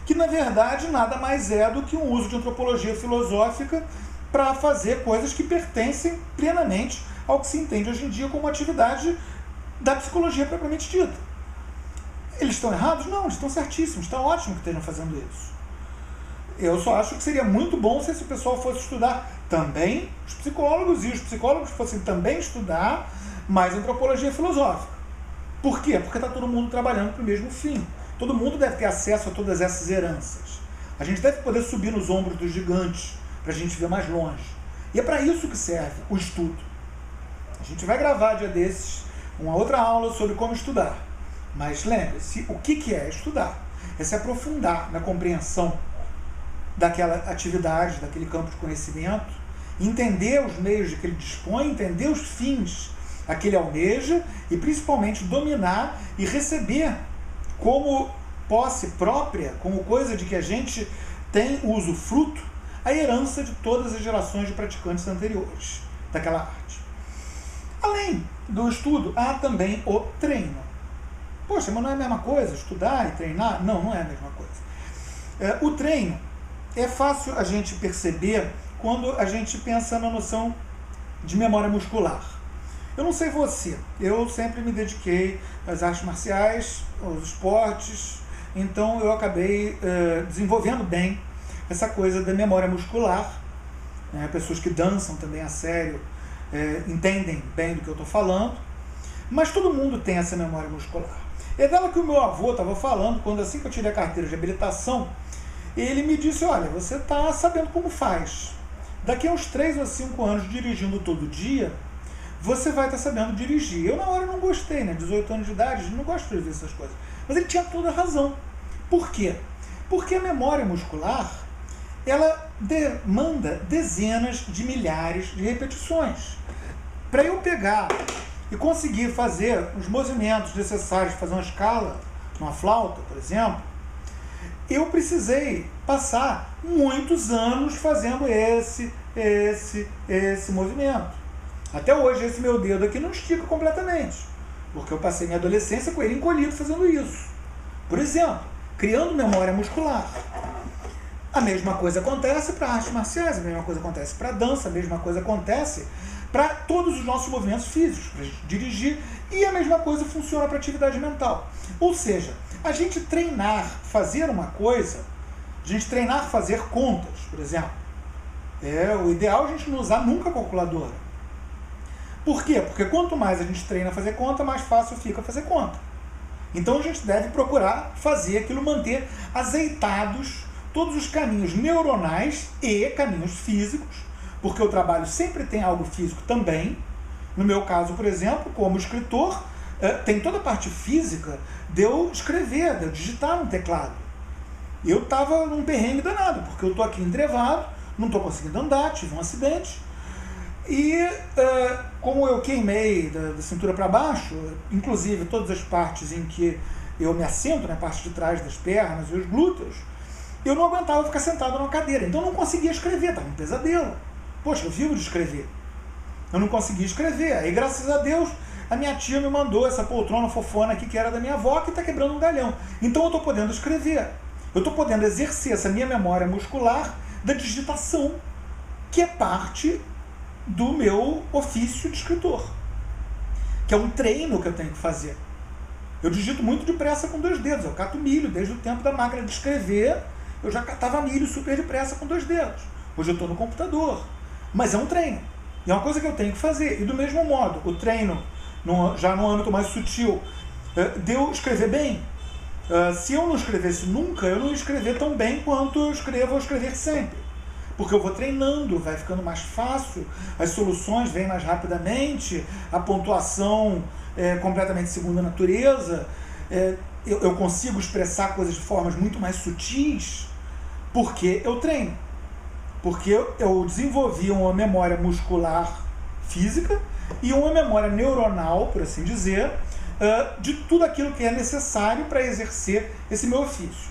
que na verdade nada mais é do que um uso de antropologia filosófica para fazer coisas que pertencem plenamente ao que se entende hoje em dia como atividade da psicologia propriamente dita. Eles estão errados? Não, eles estão certíssimos, está ótimo que estejam fazendo isso. Eu só acho que seria muito bom se esse pessoal fosse estudar também os psicólogos, e os psicólogos fossem também estudar mais antropologia filosófica. Por quê? Porque está todo mundo trabalhando para o mesmo fim. Todo mundo deve ter acesso a todas essas heranças. A gente deve poder subir nos ombros dos gigantes para a gente ver mais longe. E é para isso que serve o estudo. A gente vai gravar dia desses uma outra aula sobre como estudar. Mas lembre-se, o que é estudar? É se aprofundar na compreensão daquela atividade, daquele campo de conhecimento, entender os meios de que ele dispõe, entender os fins a que ele almeja e principalmente dominar e receber como posse própria, como coisa de que a gente tem o usufruto, a herança de todas as gerações de praticantes anteriores daquela arte. Além do estudo, há também o treino. Poxa, mas não é a mesma coisa estudar e treinar? Não, não é a mesma coisa. O treino é fácil a gente perceber quando a gente pensa na noção de memória muscular. Eu não sei você, eu sempre me dediquei às artes marciais, aos esportes, então eu acabei desenvolvendo bem essa coisa da memória muscular. Pessoas que dançam também a sério entendem bem do que eu estou falando, mas todo mundo tem essa memória muscular. É dela que o meu avô estava falando, quando assim que eu tirei a carteira de habilitação, ele me disse, olha, você está sabendo como faz. Daqui a uns 3 ou 5 anos dirigindo todo dia, você vai estar sabendo dirigir. Eu na hora não gostei, né? 18 anos de idade, não gosto de ver essas coisas. Mas ele tinha toda a razão. Por quê? Porque a memória muscular, ela demanda dezenas de milhares de repetições. Para eu pegar e conseguir fazer os movimentos necessários, fazer uma escala, numa flauta, por exemplo, eu precisei passar muitos anos fazendo esse movimento. Até hoje esse meu dedo aqui não estica completamente, porque eu passei minha adolescência com ele encolhido fazendo isso. Por exemplo, criando memória muscular. A mesma coisa acontece para artes marciais, a mesma coisa acontece para dança, a mesma coisa acontece para todos os nossos movimentos físicos, para dirigir, e a mesma coisa funciona para atividade mental. Ou seja, a gente treinar fazer uma coisa, a gente treinar fazer contas, por exemplo, o ideal é a gente não usar nunca a calculadora. Por quê? Porque quanto mais a gente treina fazer conta, mais fácil fica fazer conta. Então a gente deve procurar fazer aquilo, manter azeitados todos os caminhos neuronais e caminhos físicos, porque o trabalho sempre tem algo físico também. No meu caso, por exemplo, como escritor, tem toda a parte física de eu escrever, de eu digitar no teclado. Eu estava num perrengue danado, porque eu estou aqui entrevado, não estou conseguindo andar, tive um acidente, e como eu queimei da cintura para baixo, inclusive todas as partes em que eu me assento, né, a parte de trás das pernas e os glúteos, eu não aguentava ficar sentado numa cadeira, então eu não conseguia escrever, estava um pesadelo. Poxa, eu vivo de escrever. Eu não conseguia escrever. Aí, graças a Deus, a minha tia me mandou essa poltrona fofona aqui, que era da minha avó, que está quebrando um galhão. Então eu estou podendo escrever. Eu estou podendo exercer essa minha memória muscular da digitação, que é parte do meu ofício de escritor, que é um treino que eu tenho que fazer. Eu digito muito depressa com 2 dedos. Eu cato milho desde o tempo da máquina de escrever. Eu já catava milho super depressa com 2 dedos. Hoje eu estou no computador. Mas é um treino. E é uma coisa que eu tenho que fazer. E do mesmo modo, o treino, já no âmbito mais sutil, de eu escrever bem. Se eu não escrevesse nunca, eu não ia escrever tão bem quanto eu escrevo ou escrever sempre. Porque eu vou treinando, vai ficando mais fácil, as soluções vêm mais rapidamente, a pontuação é completamente segunda natureza, eu consigo expressar coisas de formas muito mais sutis, porque eu treino. Porque eu desenvolvi uma memória muscular física e uma memória neuronal, por assim dizer, de tudo aquilo que é necessário para exercer esse meu ofício.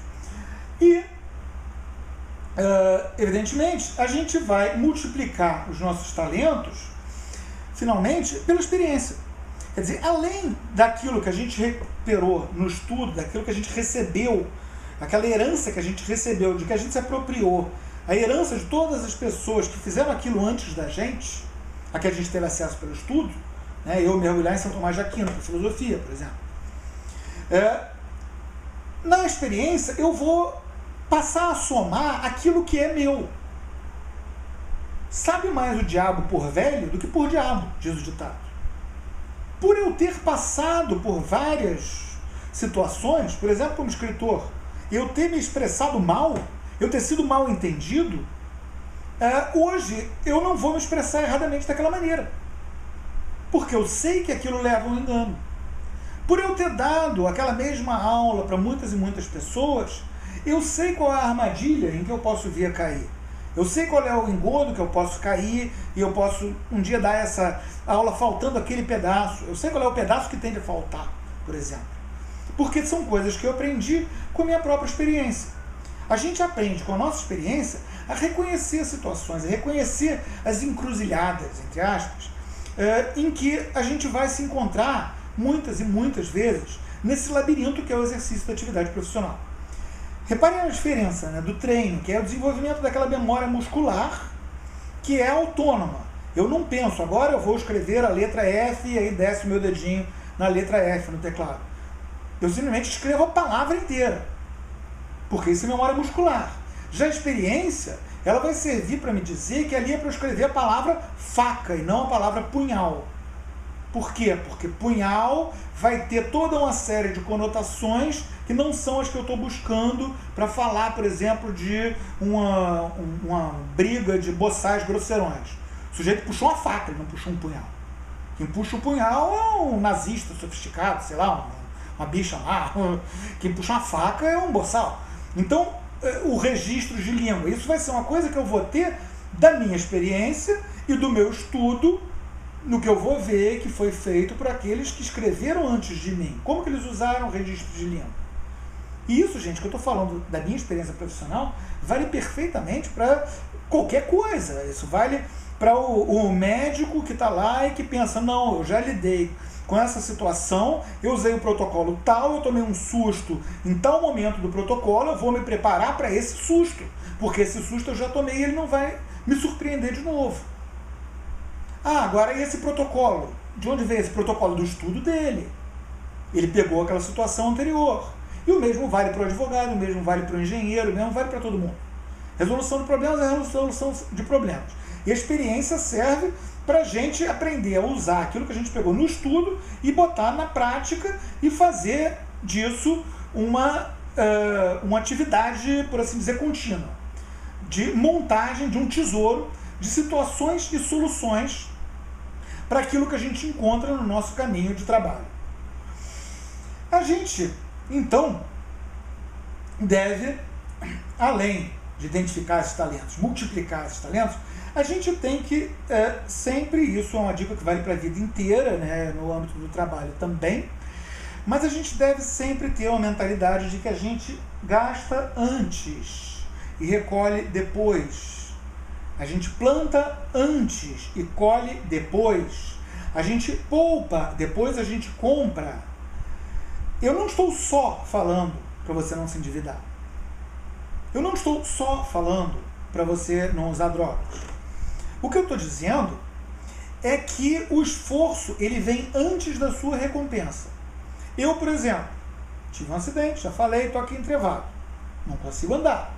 E, evidentemente, a gente vai multiplicar os nossos talentos, finalmente, pela experiência. Quer dizer, além daquilo que a gente recuperou no estudo, daquilo que a gente recebeu, aquela herança que a gente recebeu, de que a gente se apropriou, a herança de todas as pessoas que fizeram aquilo antes da gente, a que a gente teve acesso pelo estudo, né? Eu mergulhar em São Tomás de Aquino, para filosofia, por exemplo. Na experiência, eu vou passar a somar aquilo que é meu. Sabe mais o diabo por velho do que por diabo, diz o ditado. Por eu ter passado por várias situações, por exemplo, como escritor, eu ter me expressado mal, eu ter sido mal entendido, hoje eu não vou me expressar erradamente daquela maneira. Porque eu sei que aquilo leva a um engano. Por eu ter dado aquela mesma aula para muitas e muitas pessoas, eu sei qual é a armadilha em que eu posso vir a cair. Eu sei qual é o engodo que eu posso cair e eu posso um dia dar essa aula faltando aquele pedaço. Eu sei qual é o pedaço que tem de faltar, por exemplo. Porque são coisas que eu aprendi com a minha própria experiência. A gente aprende com a nossa experiência a reconhecer situações, a reconhecer as encruzilhadas, entre aspas, em que a gente vai se encontrar muitas e muitas vezes nesse labirinto que é o exercício da atividade profissional. Reparem a diferença, né, do treino, que é o desenvolvimento daquela memória muscular que é autônoma. Eu não penso, agora eu vou escrever a letra F e aí desce o meu dedinho na letra F no teclado. Eu simplesmente escrevo a palavra inteira, porque isso é memória muscular. Já a experiência, ela vai servir para me dizer que ali é para eu escrever a palavra faca e não a palavra punhal. Por quê? Porque punhal vai ter toda uma série de conotações que não são as que eu estou buscando para falar, por exemplo, de uma briga de boçais grosseirões. O sujeito puxou uma faca, ele não puxou um punhal. Quem puxa o punhal é um nazista sofisticado, sei lá, uma bicha lá. Quem puxa uma faca é um boçal. Então, o registro de língua, isso vai ser uma coisa que eu vou ter da minha experiência e do meu estudo, no que eu vou ver que foi feito por aqueles que escreveram antes de mim. Como que eles usaram o registro de língua? E isso, gente, que eu estou falando da minha experiência profissional, vale perfeitamente para qualquer coisa. Isso vale para o médico que está lá e que pensa, não, eu já lidei com essa situação, eu usei o protocolo tal, eu tomei um susto em tal momento do protocolo, eu vou me preparar para esse susto, porque esse susto eu já tomei e ele não vai me surpreender de novo. Agora e esse protocolo? De onde veio esse protocolo? Do estudo dele. Ele pegou aquela situação anterior. E o mesmo vale para o advogado, o mesmo vale para o engenheiro, o mesmo vale para todo mundo. Resolução de problemas é resolução de problemas. E a experiência serve para a gente aprender a usar aquilo que a gente pegou no estudo e botar na prática e fazer disso uma atividade, por assim dizer, contínua, de montagem de um tesouro de situações e soluções para aquilo que a gente encontra no nosso caminho de trabalho. A gente, então, deve, além de identificar esses talentos, multiplicar esses talentos, a gente tem que sempre, isso é uma dica que vale para a vida inteira, né, no âmbito do trabalho também, mas a gente deve sempre ter uma mentalidade de que a gente gasta antes e recolhe depois. A gente planta antes e colhe depois. A gente poupa, depois a gente compra. Eu não estou só falando para você não se endividar. Eu não estou só falando para você não usar drogas. O que eu estou dizendo é que o esforço ele vem antes da sua recompensa. Eu, por exemplo, tive um acidente, já falei, estou aqui entrevado. Não consigo andar.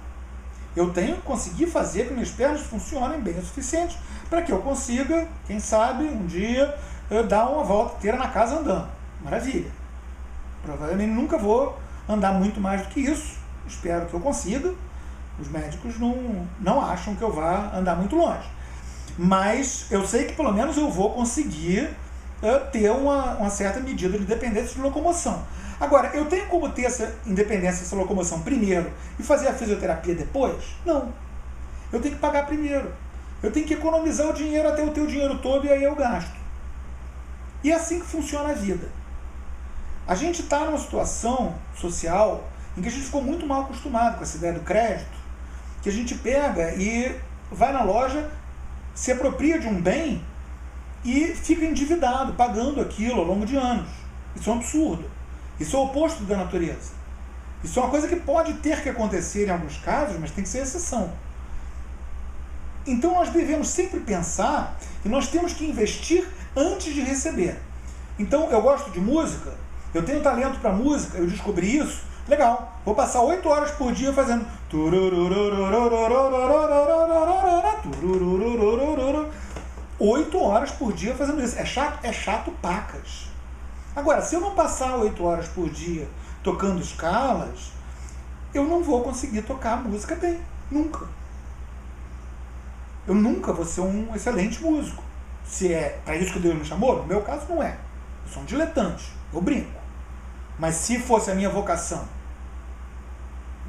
Eu tenho que conseguir fazer que minhas pernas funcionem bem o suficiente para que eu consiga, quem sabe, um dia, dar uma volta inteira na casa andando. Maravilha. Provavelmente nunca vou andar muito mais do que isso. Espero que eu consiga. Os médicos não acham que eu vá andar muito longe. Mas eu sei que pelo menos eu vou conseguir ter uma certa medida de dependência de locomoção. Agora, eu tenho como ter essa independência, essa locomoção primeiro e fazer a fisioterapia depois? Não. Eu tenho que pagar primeiro. Eu tenho que economizar o dinheiro até eu ter o dinheiro todo e aí eu gasto. E é assim que funciona a vida. A gente está numa situação social em que a gente ficou muito mal acostumado com essa ideia do crédito, que a gente pega e vai na loja, se apropria de um bem e fica endividado, pagando aquilo ao longo de anos. Isso é um absurdo. Isso é o oposto da natureza. Isso é uma coisa que pode ter que acontecer em alguns casos, mas tem que ser exceção. Então nós devemos sempre pensar que nós temos que investir antes de receber. Então eu gosto de música, eu tenho talento para música, eu descobri isso, legal, vou passar 8 horas por dia fazendo 8 horas por dia fazendo isso. É chato? É chato pacas. Agora, se eu não passar 8 horas por dia tocando escalas, eu não vou conseguir tocar a música bem. Nunca. Eu nunca vou ser um excelente músico. Se é para isso que Deus me chamou, no meu caso não é. Eu sou um diletante. Eu brinco. Mas se fosse a minha vocação,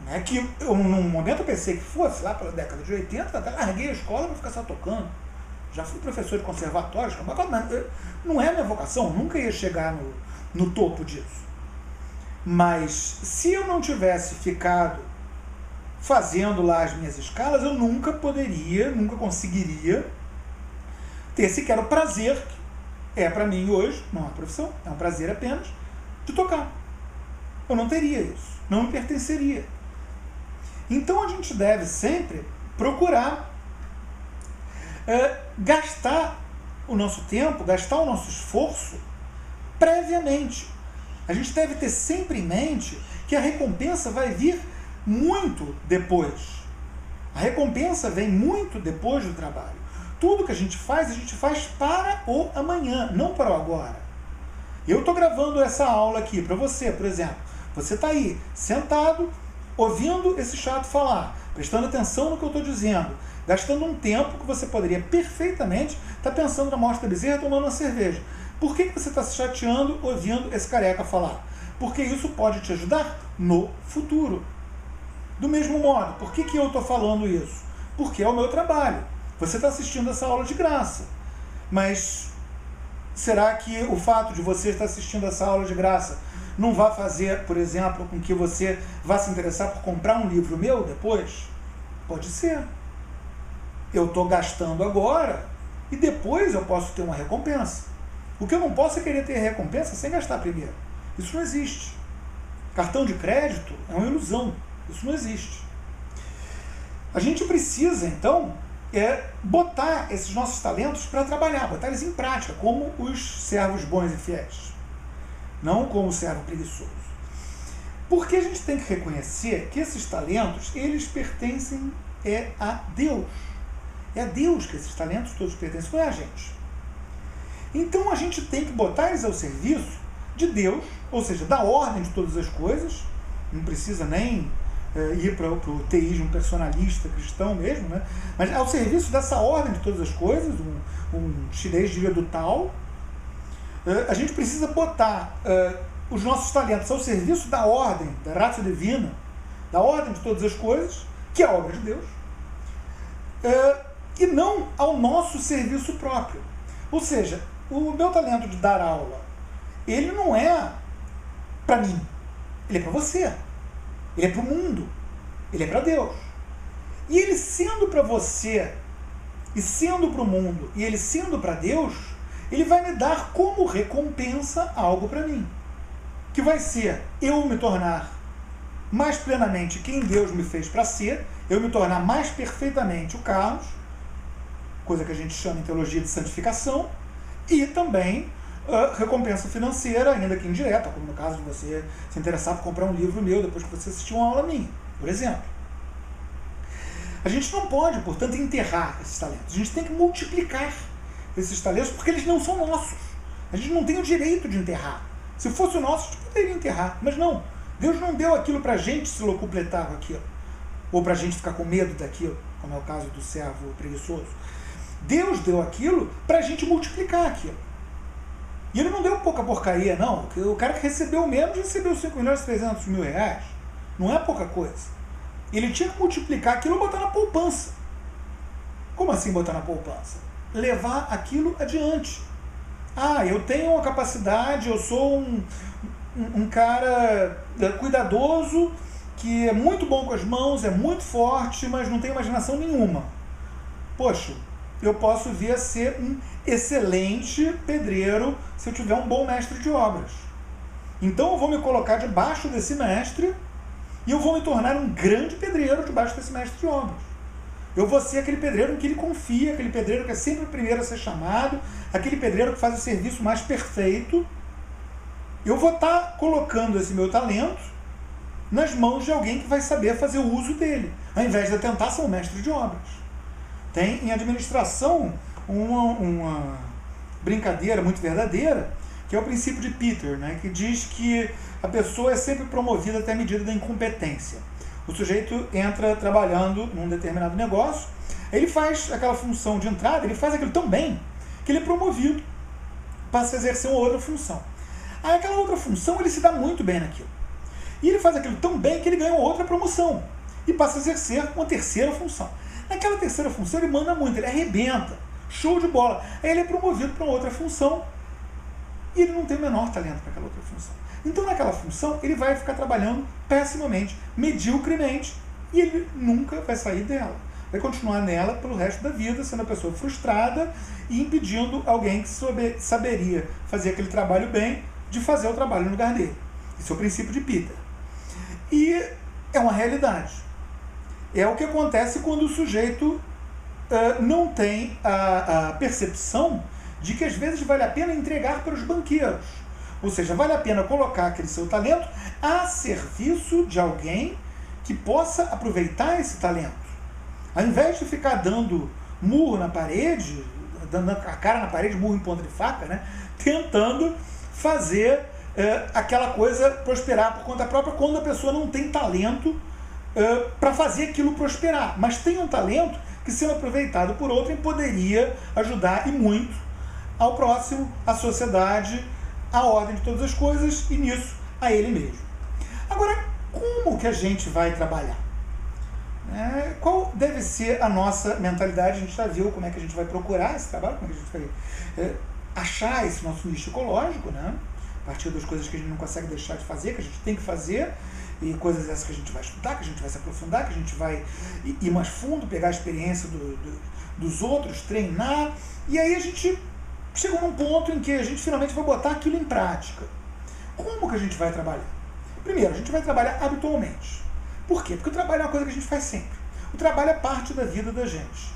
né, que eu, num momento eu pensei que fosse, lá pela década de 80, até larguei a escola para ficar só tocando. Já fui professor de conservatório, não é a minha vocação, nunca ia chegar no topo disso. Mas se eu não tivesse ficado fazendo lá as minhas escalas, eu nunca conseguiria ter sequer o prazer, que é para mim hoje, não é uma profissão, é um prazer apenas, de tocar. Eu não teria isso, não me pertenceria. Então a gente deve sempre procurar gastar o nosso tempo, gastar o nosso esforço previamente. A gente deve ter sempre em mente que a recompensa vai vir muito depois. A recompensa vem muito depois do trabalho. Tudo que a gente faz para o amanhã, não para o agora. Eu estou gravando essa aula aqui para você, por exemplo. Você está aí, sentado, ouvindo esse chato falar, prestando atenção no que eu estou dizendo, gastando um tempo que você poderia perfeitamente estar pensando na morte da bezerra tomando uma cerveja. Por que você está se chateando ouvindo esse careca falar? Porque isso pode te ajudar no futuro. Do mesmo modo, por que eu estou falando isso? Porque é o meu trabalho. Você está assistindo essa aula de graça. Mas será que o fato de você estar assistindo essa aula de graça não vai fazer, por exemplo, com que você vá se interessar por comprar um livro meu depois? Pode ser. Eu estou gastando agora e depois eu posso ter uma recompensa. O que eu não posso é querer ter recompensa sem gastar primeiro. Isso não existe. Cartão de crédito é uma ilusão. Isso não existe. A gente precisa, então, botar esses nossos talentos para trabalhar, botar eles em prática, como os servos bons e fiéis, não como o servo preguiçoso. Porque a gente tem que reconhecer que esses talentos, eles pertencem a Deus. É a Deus que esses talentos todos pertencem, não é a gente. Então a gente tem que botar eles ao serviço de Deus, ou seja, da ordem de todas as coisas. Não precisa nem ir para o teísmo personalista cristão mesmo, né? Mas ao serviço dessa ordem de todas as coisas, um chinês diria do Tao. A gente precisa botar os nossos talentos ao serviço da ordem, da ratio divina, da ordem de todas as coisas, que é a obra de Deus, e não ao nosso serviço próprio. Ou seja, o meu talento de dar aula, ele não é para mim, ele é para você, ele é para o mundo, ele é para Deus. E ele sendo para você, e sendo para o mundo, e ele sendo para Deus, ele vai me dar como recompensa algo para mim, que vai ser eu me tornar mais plenamente quem Deus me fez para ser, eu me tornar mais perfeitamente o Carlos, coisa que a gente chama em teologia de santificação, e também recompensa financeira, ainda que indireta, como no caso de você se interessar por comprar um livro meu depois que você assistiu uma aula minha, por exemplo. A gente não pode, portanto, enterrar esses talentos. A gente tem que multiplicar esses talentos, porque eles não são nossos. A gente não tem o direito de enterrar. Se fosse o nosso, a gente poderia enterrar, mas não. Deus não deu aquilo para a gente se locupletar com aquilo, ou para a gente ficar com medo daquilo, como é o caso do servo preguiçoso. Deus deu aquilo para a gente multiplicar aquilo. E ele não deu pouca porcaria, não. O cara que recebeu menos recebeu 5.300.000 reais. Não é pouca coisa. Ele tinha que multiplicar aquilo e botar na poupança. Como assim botar na poupança? Levar aquilo adiante. Ah, eu tenho uma capacidade, eu sou um cara cuidadoso, que é muito bom com as mãos, é muito forte, mas não tem imaginação nenhuma. Poxa, eu posso vir a ser um excelente pedreiro se eu tiver um bom mestre de obras. Então eu vou me colocar debaixo desse mestre e eu vou me tornar um grande pedreiro debaixo desse mestre de obras. Eu vou ser aquele pedreiro em que ele confia, aquele pedreiro que é sempre o primeiro a ser chamado, aquele pedreiro que faz o serviço mais perfeito. Eu vou estar colocando esse meu talento nas mãos de alguém que vai saber fazer o uso dele, ao invés de eu tentar ser um mestre de obras. Tem em administração uma brincadeira muito verdadeira, que é o princípio de Peter, né, que diz que a pessoa é sempre promovida até a medida da incompetência. O sujeito entra trabalhando num determinado negócio, ele faz aquela função de entrada, ele faz aquilo tão bem que ele é promovido, passa a exercer uma outra função. Aí aquela outra função ele se dá muito bem naquilo. E ele faz aquilo tão bem que ele ganha uma outra promoção e passa a exercer uma terceira função. Naquela terceira função ele manda muito, ele arrebenta, show de bola. Aí ele é promovido para outra função e ele não tem o menor talento para aquela outra função. Então naquela função ele vai ficar trabalhando pessimamente, mediocremente, e ele nunca vai sair dela. Vai continuar nela pelo resto da vida, sendo uma pessoa frustrada e impedindo alguém que saberia fazer aquele trabalho bem de fazer o trabalho no lugar dele. Esse é o princípio de Peter. E é uma realidade. É o que acontece quando o sujeito não tem a percepção de que às vezes vale a pena entregar para os banqueiros. Ou seja, vale a pena colocar aquele seu talento a serviço de alguém que possa aproveitar esse talento. Ao invés de ficar dando murro na parede, dando a cara na parede, murro em ponta de faca, né, tentando fazer aquela coisa prosperar por conta própria, quando a pessoa não tem talento para fazer aquilo prosperar, mas tem um talento que, sendo aproveitado por outrem, poderia ajudar e muito ao próximo, à sociedade, à ordem de todas as coisas e nisso a ele mesmo. Agora, como que a gente vai trabalhar? Qual deve ser a nossa mentalidade? A gente já viu como é que a gente vai procurar esse trabalho, como é que a gente vai achar esse nosso nicho ecológico, né? A partir das coisas que a gente não consegue deixar de fazer, que a gente tem que fazer, e coisas essas que a gente vai estudar, que a gente vai se aprofundar, que a gente vai ir mais fundo, pegar a experiência dos outros, treinar, e aí a gente chegou num ponto em que a gente finalmente vai botar aquilo em prática. Como que a gente vai trabalhar? Primeiro, a gente vai trabalhar habitualmente. Por quê? Porque o trabalho é uma coisa que a gente faz sempre. O trabalho é parte da vida da gente.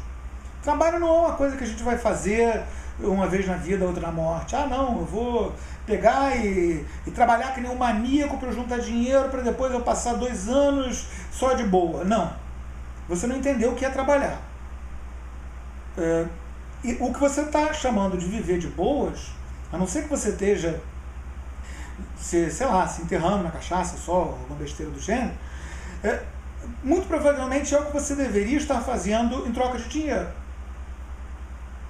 Trabalho não é uma coisa que a gente vai fazer uma vez na vida, outra na morte. Ah, não, eu vou pegar e trabalhar que nem um maníaco para juntar dinheiro para depois eu passar 2 anos só de boa. Não. Você não entendeu o que é trabalhar. E o que você está chamando de viver de boas, a não ser que você esteja, sei lá, se enterrando na cachaça só, alguma besteira do gênero, muito provavelmente é o que você deveria estar fazendo em troca de dinheiro.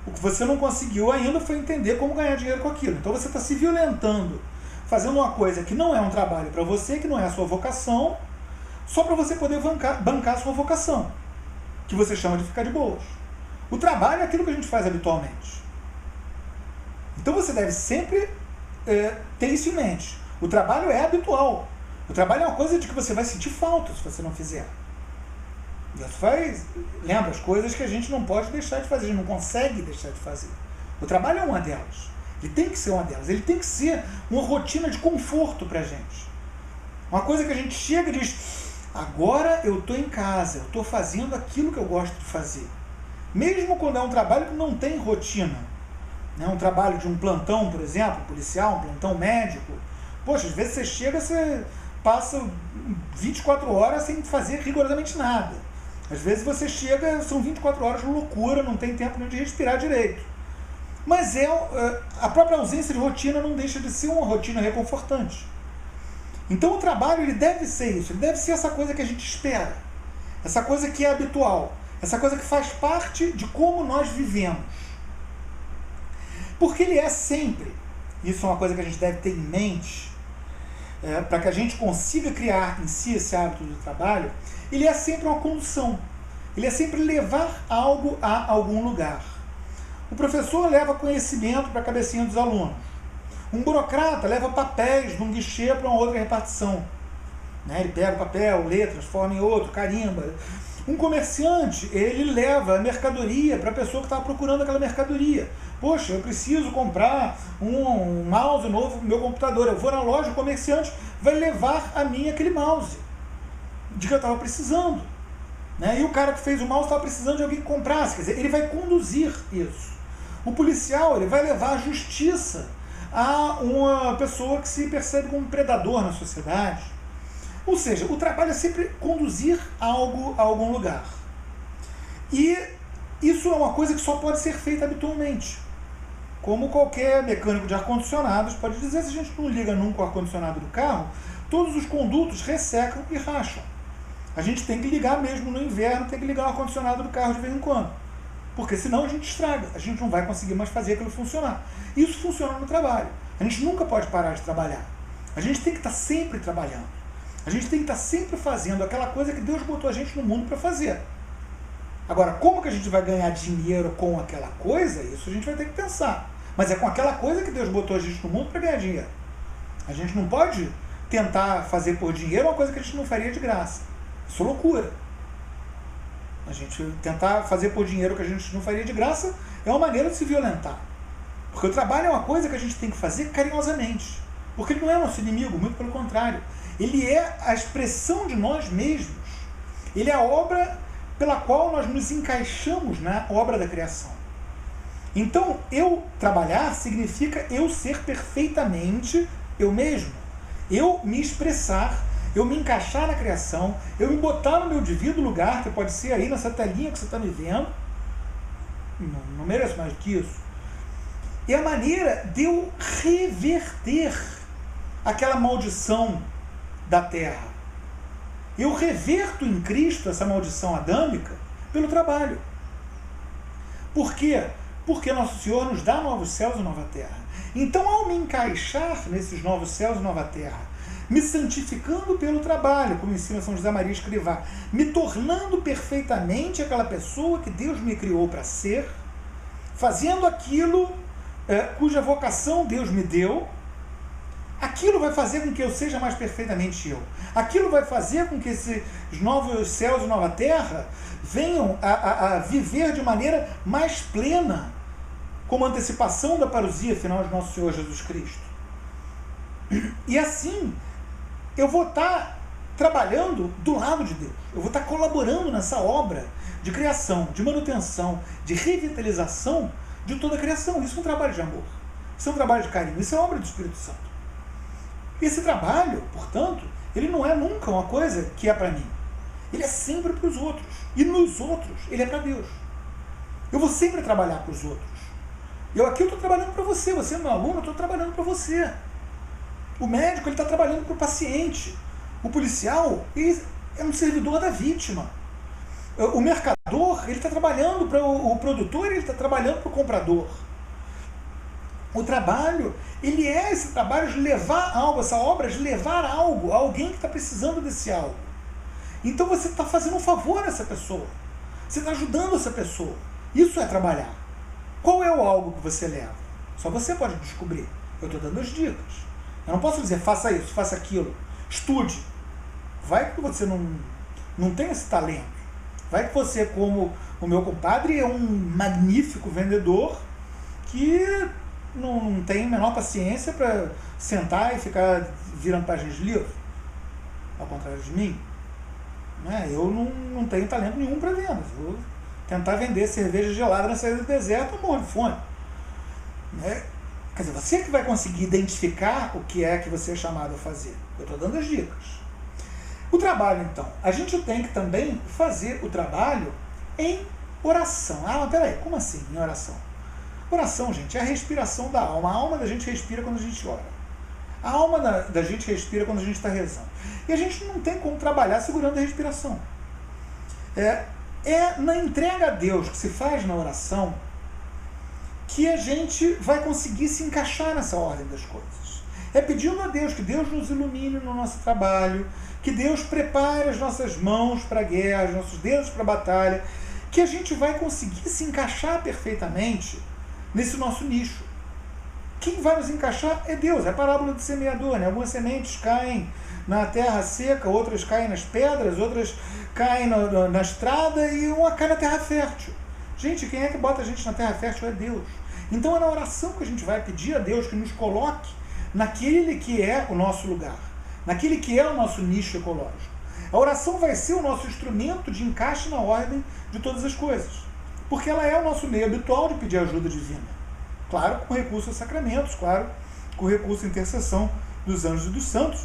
O que você não conseguiu ainda foi entender como ganhar dinheiro com aquilo. Então você está se violentando, fazendo uma coisa que não é um trabalho para você, que não é a sua vocação, só para você poder bancar a sua vocação, que você chama de ficar de boas. O trabalho é aquilo que a gente faz habitualmente. Então você deve sempre ter isso em mente. O trabalho é habitual. O trabalho é uma coisa de que você vai sentir falta se você não fizer. Lembra, as coisas que a gente não pode deixar de fazer, a gente não consegue deixar de fazer. O trabalho é uma delas. Ele tem que ser uma delas. Ele tem que ser uma rotina de conforto pra gente. Uma coisa que a gente chega e diz, agora eu estou em casa, eu estou fazendo aquilo que eu gosto de fazer. Mesmo quando é um trabalho que não tem rotina. Né? Um trabalho de um plantão, por exemplo, policial, um plantão médico. Poxa, às vezes você chega, você passa 24 horas sem fazer rigorosamente nada. Às vezes você chega, são 24 horas de loucura, não tem tempo nem de respirar direito. Mas a própria ausência de rotina não deixa de ser uma rotina reconfortante. Então o trabalho ele deve ser isso, ele deve ser essa coisa que a gente espera, essa coisa que é habitual, essa coisa que faz parte de como nós vivemos. Porque ele é sempre, isso é uma coisa que a gente deve ter em mente, para que a gente consiga criar em si esse hábito do trabalho, ele é sempre uma condução, ele é sempre levar algo a algum lugar. O professor leva conhecimento para a cabecinha dos alunos. Um burocrata leva papéis de um guichê para uma outra repartição. Ele pega o papel, lê, transforma em outro, carimba. Um comerciante, ele leva a mercadoria para a pessoa que estava procurando aquela mercadoria. Poxa, eu preciso comprar um mouse novo para o meu computador. Eu vou na loja, o comerciante vai levar a mim aquele mouse de que eu estava precisando. E o cara que fez o mouse estava precisando de alguém que comprasse. Quer dizer, ele vai conduzir isso. O policial, ele vai levar a justiça a uma pessoa que se percebe como um predador na sociedade. Ou seja, o trabalho é sempre conduzir algo a algum lugar. E isso é uma coisa que só pode ser feita habitualmente. Como qualquer mecânico de ar-condicionados pode dizer, se a gente não liga nunca o ar-condicionado do carro, todos os condutos ressecam e racham. A gente tem que ligar mesmo no inverno, tem que ligar o ar-condicionado do carro de vez em quando. Porque senão a gente estraga, a gente não vai conseguir mais fazer aquilo funcionar. Isso funciona no trabalho. A gente nunca pode parar de trabalhar. A gente tem que estar sempre trabalhando. A gente tem que estar sempre fazendo aquela coisa que Deus botou a gente no mundo para fazer. Agora, como que a gente vai ganhar dinheiro com aquela coisa? Isso a gente vai ter que pensar. Mas é com aquela coisa que Deus botou a gente no mundo para ganhar dinheiro. A gente não pode tentar fazer por dinheiro uma coisa que a gente não faria de graça. Isso é loucura. A gente tentar fazer por dinheiro o que a gente não faria de graça é uma maneira de se violentar. Porque o trabalho é uma coisa que a gente tem que fazer carinhosamente. Porque ele não é nosso inimigo, muito pelo contrário. Ele é a expressão de nós mesmos. Ele é a obra pela qual nós nos encaixamos na obra da criação. Então, eu trabalhar significa eu ser perfeitamente eu mesmo. Eu me expressar, eu me encaixar na criação, eu me botar no meu devido lugar, que pode ser aí nessa telinha que você está me vendo. Não mereço mais do que isso. É a maneira de eu reverter aquela maldição da terra. Eu reverto em Cristo essa maldição adâmica pelo trabalho. Por quê? Porque Nosso Senhor nos dá novos céus e nova terra. Então, ao me encaixar nesses novos céus e nova terra, me santificando pelo trabalho, como ensina São José Maria Escrivá, me tornando perfeitamente aquela pessoa que Deus me criou para ser, fazendo aquilo cuja vocação Deus me deu, aquilo vai fazer com que eu seja mais perfeitamente eu. Aquilo vai fazer com que esses novos céus e nova terra venham a viver de maneira mais plena, como antecipação da parousia final de Nosso Senhor Jesus Cristo. E assim, eu vou estar trabalhando do lado de Deus. Eu vou estar colaborando nessa obra de criação, de manutenção, de revitalização de toda a criação. Isso é um trabalho de amor. Isso é um trabalho de carinho. Isso é obra do Espírito Santo. Esse trabalho, portanto, ele não é nunca uma coisa que é para mim. Ele é sempre para os outros. E nos outros, ele é para Deus. Eu vou sempre trabalhar para os outros. Aqui eu estou trabalhando para você. Você é meu aluno, eu estou trabalhando para você. O médico, ele está trabalhando para o paciente. O policial, ele é um servidor da vítima. O mercador, ele está trabalhando para o produtor, ele está trabalhando para o comprador. O trabalho, ele é esse trabalho de levar algo, essa obra de levar algo a alguém que está precisando desse algo. Então você está fazendo um favor a essa pessoa. Você está ajudando essa pessoa. Isso é trabalhar. Qual é o algo que você leva? Só você pode descobrir. Eu estou dando as dicas. Eu não posso dizer, faça isso, faça aquilo. Estude. Vai que você não tem esse talento. Vai que você, como o meu compadre, é um magnífico vendedor que não tem a menor paciência para sentar e ficar virando páginas de livro. Ao contrário de mim. Eu não tenho talento nenhum para vendas. Eu vou tentar vender cerveja gelada na saída do deserto, eu morro de fome. Quer dizer, você que vai conseguir identificar o que é que você é chamado a fazer. Eu estou dando as dicas. O trabalho, então. A gente tem que também fazer o trabalho em oração. Ah, mas peraí, como assim em oração? Oração, gente, é a respiração da alma. A alma da gente respira quando a gente ora. A alma da gente respira quando a gente está rezando. E a gente não tem como trabalhar segurando a respiração. É na entrega a Deus que se faz na oração que a gente vai conseguir se encaixar nessa ordem das coisas. É pedindo a Deus que Deus nos ilumine no nosso trabalho, que Deus prepare as nossas mãos para a guerra, os nossos dedos para a batalha, que a gente vai conseguir se encaixar perfeitamente nesse nosso nicho. Quem vai nos encaixar é Deus, é a parábola do semeador, né? Algumas sementes caem na terra seca, outras caem nas pedras, outras caem na estrada e uma cai na terra fértil. Gente, quem é que bota a gente na terra fértil é Deus. Então é na oração que a gente vai pedir a Deus que nos coloque naquele que é o nosso lugar, naquele que é o nosso nicho ecológico. A oração vai ser o nosso instrumento de encaixe na ordem de todas as coisas, porque ela é o nosso meio habitual de pedir ajuda divina. Claro, com recurso aos sacramentos, claro, com recurso à intercessão dos anjos e dos santos.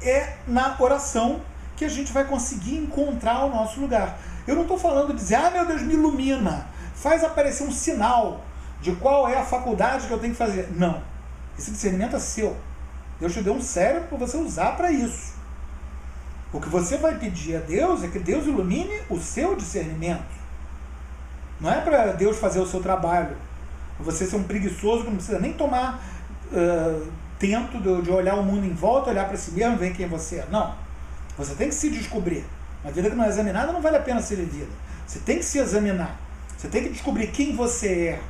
É na oração que a gente vai conseguir encontrar o nosso lugar. Eu não estou falando de dizer, meu Deus, me ilumina, faz aparecer um sinal de qual é a faculdade que eu tenho que fazer. Não. Esse discernimento é seu. Deus te deu um cérebro para você usar para isso. O que você vai pedir a Deus é que Deus ilumine o seu discernimento. Não é para Deus fazer o seu trabalho. Você ser um preguiçoso que não precisa nem tomar tempo de olhar o mundo em volta, olhar para si mesmo, ver quem você é. Não. Você tem que se descobrir. Uma vida que não é examinada não vale a pena ser vivida. Você tem que se examinar. Você tem que descobrir quem você é.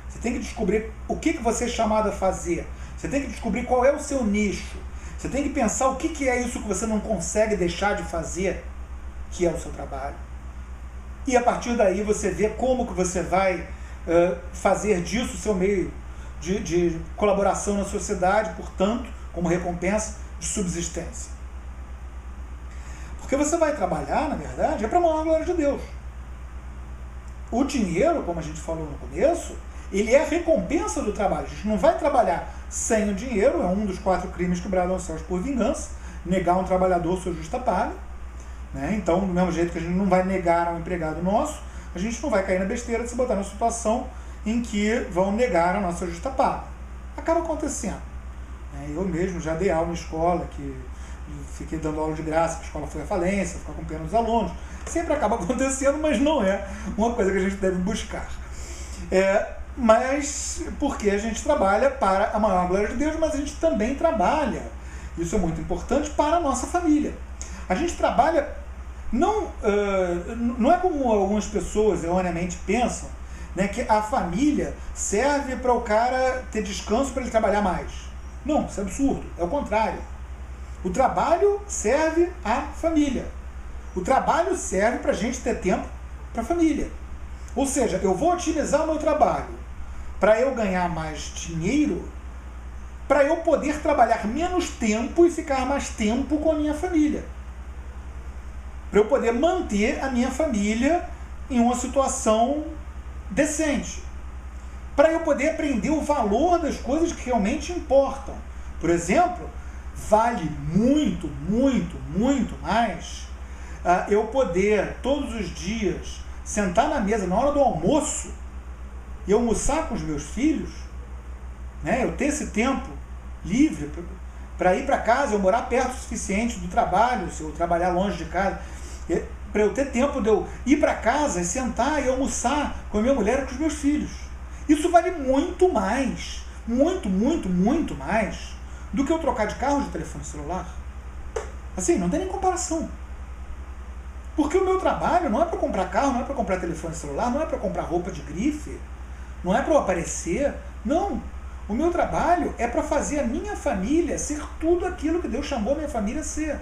Você tem que descobrir o que você é chamado a fazer. Você tem que descobrir qual é o seu nicho. Você tem que pensar o que é isso que você não consegue deixar de fazer, que é o seu trabalho. E a partir daí você vê como que você vai fazer disso o seu meio de colaboração na sociedade, portanto, como recompensa de subsistência. Porque você vai trabalhar, na verdade, é para a maior glória de Deus. O dinheiro, como a gente falou no começo, ele é a recompensa do trabalho. A gente não vai trabalhar sem o dinheiro, é um dos 4 crimes que bradam aos céus por vingança, negar um trabalhador sua justa paga. Então, do mesmo jeito que a gente não vai negar a um empregado nosso, a gente não vai cair na besteira de se botar numa situação em que vão negar a nossa justa paga. Acaba acontecendo. Eu mesmo já dei aula na escola, que fiquei dando aula de graça, a escola foi à falência, ficar com pena dos alunos. Sempre acaba acontecendo, mas não é uma coisa que a gente deve buscar. Mas porque a gente trabalha para a maior glória de Deus, mas a gente também trabalha, isso é muito importante, para a nossa família. A gente trabalha, não é como algumas pessoas erroneamente pensam, que a família serve para o cara ter descanso para ele trabalhar mais. Não, isso é absurdo, é o contrário. O trabalho serve à família. O trabalho serve para a gente ter tempo para a família. Ou seja, eu vou utilizar o meu trabalho para eu ganhar mais dinheiro para eu poder trabalhar menos tempo e ficar mais tempo com a minha família. Para eu poder manter a minha família em uma situação decente. Para eu poder aprender o valor das coisas que realmente importam. Por exemplo, vale muito, muito, muito mais eu poder, todos os dias, sentar na mesa na hora do almoço e almoçar com os meus filhos, né? Eu ter esse tempo livre para ir para casa, eu morar perto o suficiente do trabalho, se eu trabalhar longe de casa, para eu ter tempo de eu ir para casa e sentar e almoçar com a minha mulher e com os meus filhos. Isso vale muito mais, muito, muito, muito mais do que eu trocar de carro de telefone celular. Assim, não tem nem comparação. Porque o meu trabalho não é para comprar carro, não é para comprar telefone celular, não é para comprar roupa de grife, não é para eu aparecer. Não. O meu trabalho é para fazer a minha família ser tudo aquilo que Deus chamou a minha família a ser.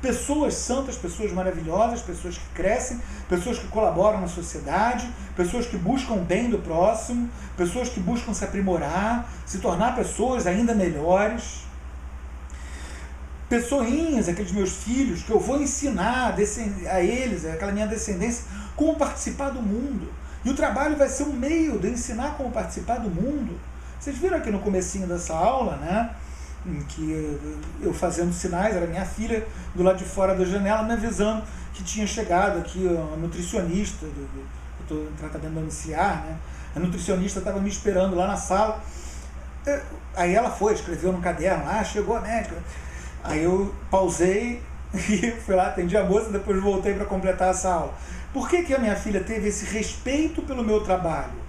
Pessoas santas, pessoas maravilhosas, pessoas que crescem, pessoas que colaboram na sociedade, pessoas que buscam o bem do próximo, pessoas que buscam se aprimorar, se tornar pessoas ainda melhores. Pessoinhas, aqueles meus filhos, que eu vou ensinar a eles, aquela minha descendência, como participar do mundo. E o trabalho vai ser um meio de ensinar como participar do mundo. Vocês viram aqui no comecinho dessa aula, né? Em que eu fazendo sinais, era minha filha do lado de fora da janela me avisando que tinha chegado aqui uma nutricionista, eu estou em tratamento domiciliar, né? A nutricionista estava me esperando lá na sala. Aí ela foi, escreveu no caderno, chegou a médica. Aí eu pausei e fui lá, atendi a moça, depois voltei para completar essa aula. Por que a minha filha teve esse respeito pelo meu trabalho?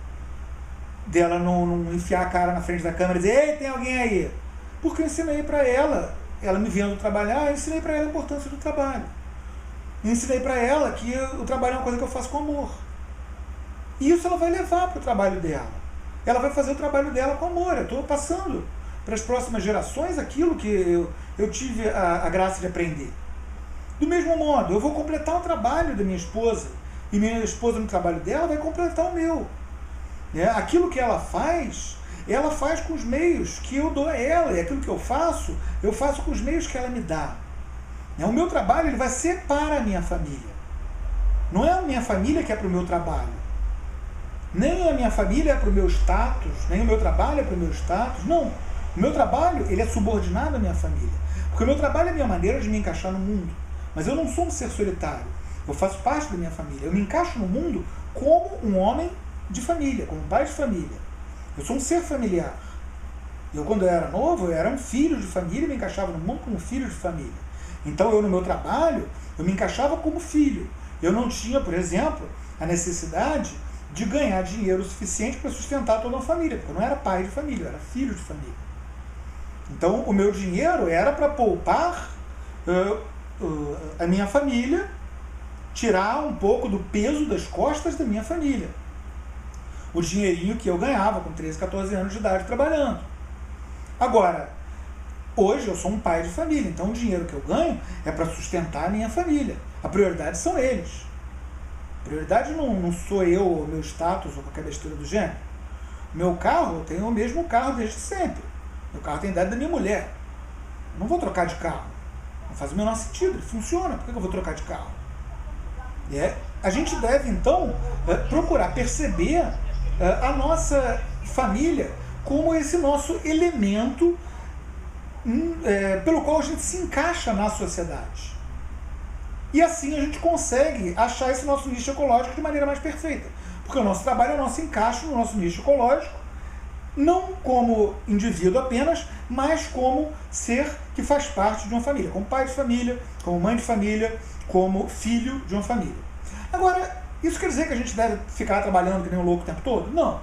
Dela não enfiar a cara na frente da câmera e dizer, ei, tem alguém aí? Porque eu ensinei para ela me vendo trabalhar, eu ensinei para ela a importância do trabalho. Eu ensinei para ela que o trabalho é uma coisa que eu faço com amor. E isso ela vai levar para o trabalho dela. Ela vai fazer o trabalho dela com amor. Eu estou passando para as próximas gerações aquilo que eu tive a graça de aprender. Do mesmo modo, eu vou completar o trabalho da minha esposa, e minha esposa no trabalho dela vai completar o meu. Aquilo que ela faz com os meios que eu dou a ela, e aquilo que eu faço com os meios que ela me dá. O meu trabalho ele vai ser para a minha família. Não é a minha família que é para o meu trabalho. Nem a minha família é para o meu status, nem o meu trabalho é para o meu status. Não. O meu trabalho ele é subordinado à minha família. Porque o meu trabalho é a minha maneira de me encaixar no mundo. Mas eu não sou um ser solitário. Eu faço parte da minha família. Eu me encaixo no mundo como um homem de família, como um pai de família. Eu sou um ser familiar. Eu, quando eu era novo, eu era um filho de família e me encaixava no mundo como filho de família. Então, eu, no meu trabalho, eu me encaixava como filho. Eu não tinha, por exemplo, a necessidade de ganhar dinheiro suficiente para sustentar toda uma família, porque eu não era pai de família, eu era filho de família. Então, o meu dinheiro era para poupar a minha família, tirar um pouco do peso das costas da minha família. O dinheirinho que eu ganhava com 13, 14 anos de idade trabalhando. Agora, hoje eu sou um pai de família, então o dinheiro que eu ganho é para sustentar a minha família. A prioridade são eles. A prioridade não sou eu, o meu status ou qualquer besteira do gênero. O meu carro, eu tenho o mesmo carro desde sempre. Meu carro tem a idade da minha mulher. Eu não vou trocar de carro. Não faz o menor sentido, ele funciona. Por que eu vou trocar de carro? A gente deve, então, procurar perceber a nossa família como esse nosso elemento pelo qual a gente se encaixa na sociedade. E assim a gente consegue achar esse nosso nicho ecológico de maneira mais perfeita. Porque o nosso trabalho é o nosso encaixe no nosso nicho ecológico, não como indivíduo apenas, mas como ser que faz parte de uma família, como pai de família, como mãe de família, como filho de uma família. Agora, isso quer dizer que a gente deve ficar trabalhando que nem um louco o tempo todo? Não.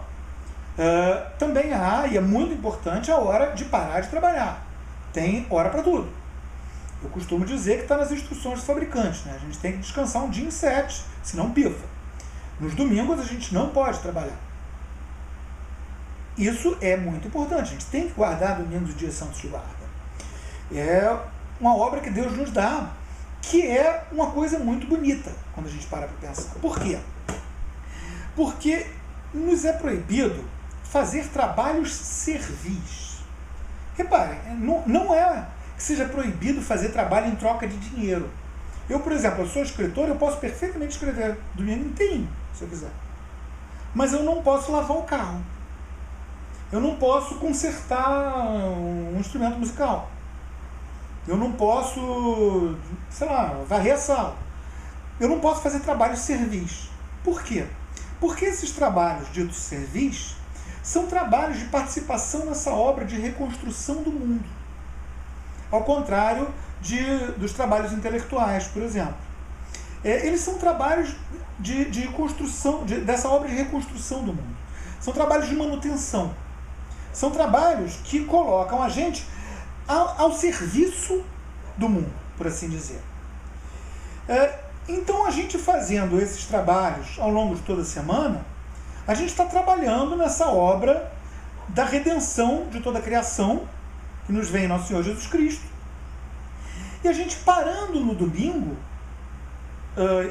Também há, e é muito importante, a hora de parar de trabalhar. Tem hora para tudo. Eu costumo dizer que está nas instruções dos fabricantes, né? A gente tem que descansar um dia em 7, senão pifa. Nos domingos a gente não pode trabalhar. Isso é muito importante. A gente tem que guardar domingos e dias santos de guarda. É uma obra que Deus nos dá, que é uma coisa muito bonita quando a gente para pensar. Por quê? Porque nos é proibido fazer trabalhos servis. Reparem, não é que seja proibido fazer trabalho em troca de dinheiro. Eu, por exemplo, eu sou escritor, eu posso perfeitamente escrever domingo inteirinho, se eu quiser. Mas eu não posso lavar o carro. Eu não posso consertar um instrumento musical. Eu não posso, sei lá, varrer a sala. Eu não posso fazer trabalhos servis. Por quê? Porque esses trabalhos ditos servis são trabalhos de participação nessa obra de reconstrução do mundo. Ao contrário dos trabalhos intelectuais, por exemplo. Eles são trabalhos de construção, dessa obra de reconstrução do mundo. São trabalhos de manutenção. São trabalhos que colocam a gente ao serviço do mundo, por assim dizer. Então, a gente fazendo esses trabalhos ao longo de toda a semana, a gente está trabalhando nessa obra da redenção de toda a criação, que nos vem em nosso Senhor Jesus Cristo. E a gente parando no domingo,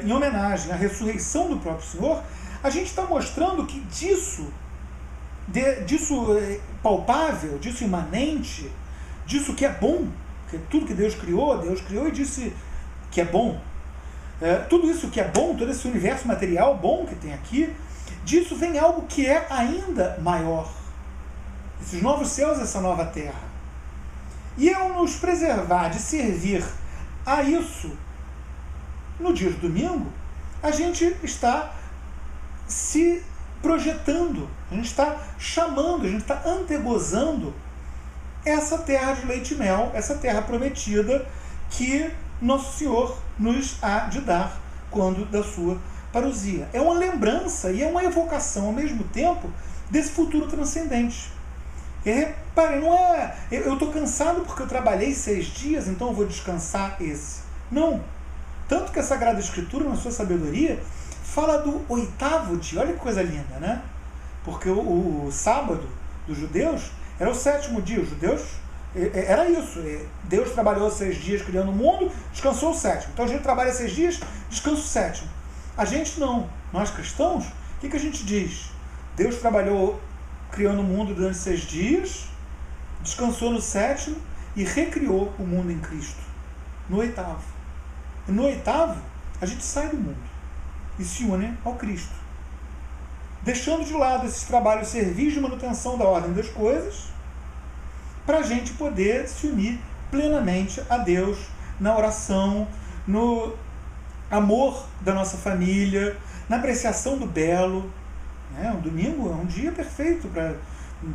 em homenagem à ressurreição do próprio Senhor, a gente está mostrando que disso palpável, disso imanente, disso que é bom, porque tudo que Deus criou e disse que é bom. Tudo isso que é bom, todo esse universo material bom que tem aqui, disso vem algo que é ainda maior. Esses novos céus, essa nova terra. E ao nos preservar de servir a isso no dia de domingo, a gente está se projetando, a gente está chamando, a gente está antegozando essa terra de leite e mel, essa terra prometida que Nosso Senhor nos há de dar quando da sua parousia. É uma lembrança e é uma evocação ao mesmo tempo desse futuro transcendente. E repare, não é eu estou cansado porque eu trabalhei 6 dias, então eu vou descansar esse. Não. Tanto que a Sagrada Escritura, na sua sabedoria, fala do 8º dia. Olha que coisa linda, né? Porque o sábado dos judeus era o 7º dia. Os judeus, era isso. Deus trabalhou 6 dias criando o mundo, descansou o 7º. Então a gente trabalha 6 dias, descansa o 7º. A gente não. Nós cristãos, o que a gente diz? Deus trabalhou criando o mundo durante 6 dias, descansou no 7º e recriou o mundo em Cristo no 8º. E no 8º, a gente sai do mundo e se une ao Cristo, deixando de lado esses trabalhos servis de manutenção da ordem das coisas, para a gente poder se unir plenamente a Deus na oração, no amor da nossa família, na apreciação do belo. O domingo é um dia perfeito para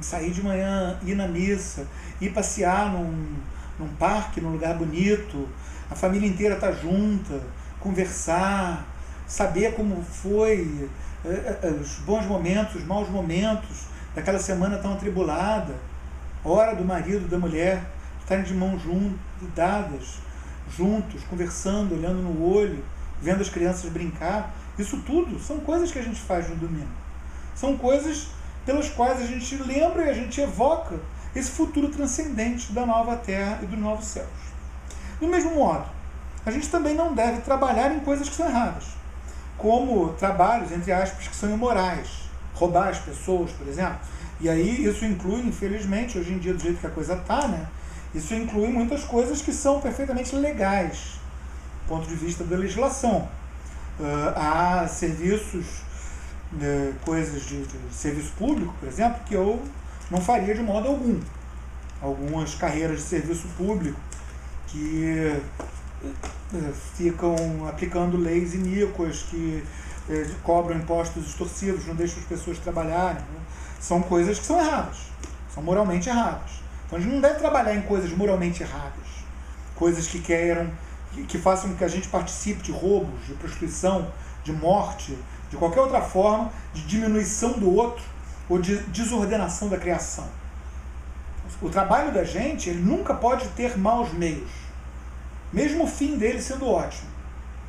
sair de manhã, ir na missa, ir passear num parque, num lugar bonito, a família inteira estar junta, conversar, saber como foi, os bons momentos, os maus momentos daquela semana tão atribulada, a hora do marido e da mulher estarem de mãos dadas, juntos, conversando, olhando no olho, vendo as crianças brincar. Isso tudo são coisas que a gente faz no domingo. São coisas pelas quais a gente lembra e a gente evoca esse futuro transcendente da nova terra e dos novos céus. Do mesmo modo, a gente também não deve trabalhar em coisas que são erradas, como trabalhos, entre aspas, que são imorais, roubar as pessoas, por exemplo. E aí isso inclui, infelizmente, hoje em dia, do jeito que a coisa está, né? Isso inclui muitas coisas que são perfeitamente legais, do ponto de vista da legislação. Há serviços, coisas de serviço público, por exemplo, que eu não faria de modo algum. Algumas carreiras de serviço público que ficam aplicando leis iníquas, que cobram impostos extorsivos, não deixam as pessoas trabalharem. São coisas que são erradas, são moralmente erradas. Então a gente não deve trabalhar em coisas moralmente erradas, coisas que façam com que a gente participe de roubos, de prostituição, de morte, de qualquer outra forma de diminuição do outro ou de desordenação da criação. O trabalho da gente, ele nunca pode ter maus meios, mesmo o fim dele sendo ótimo.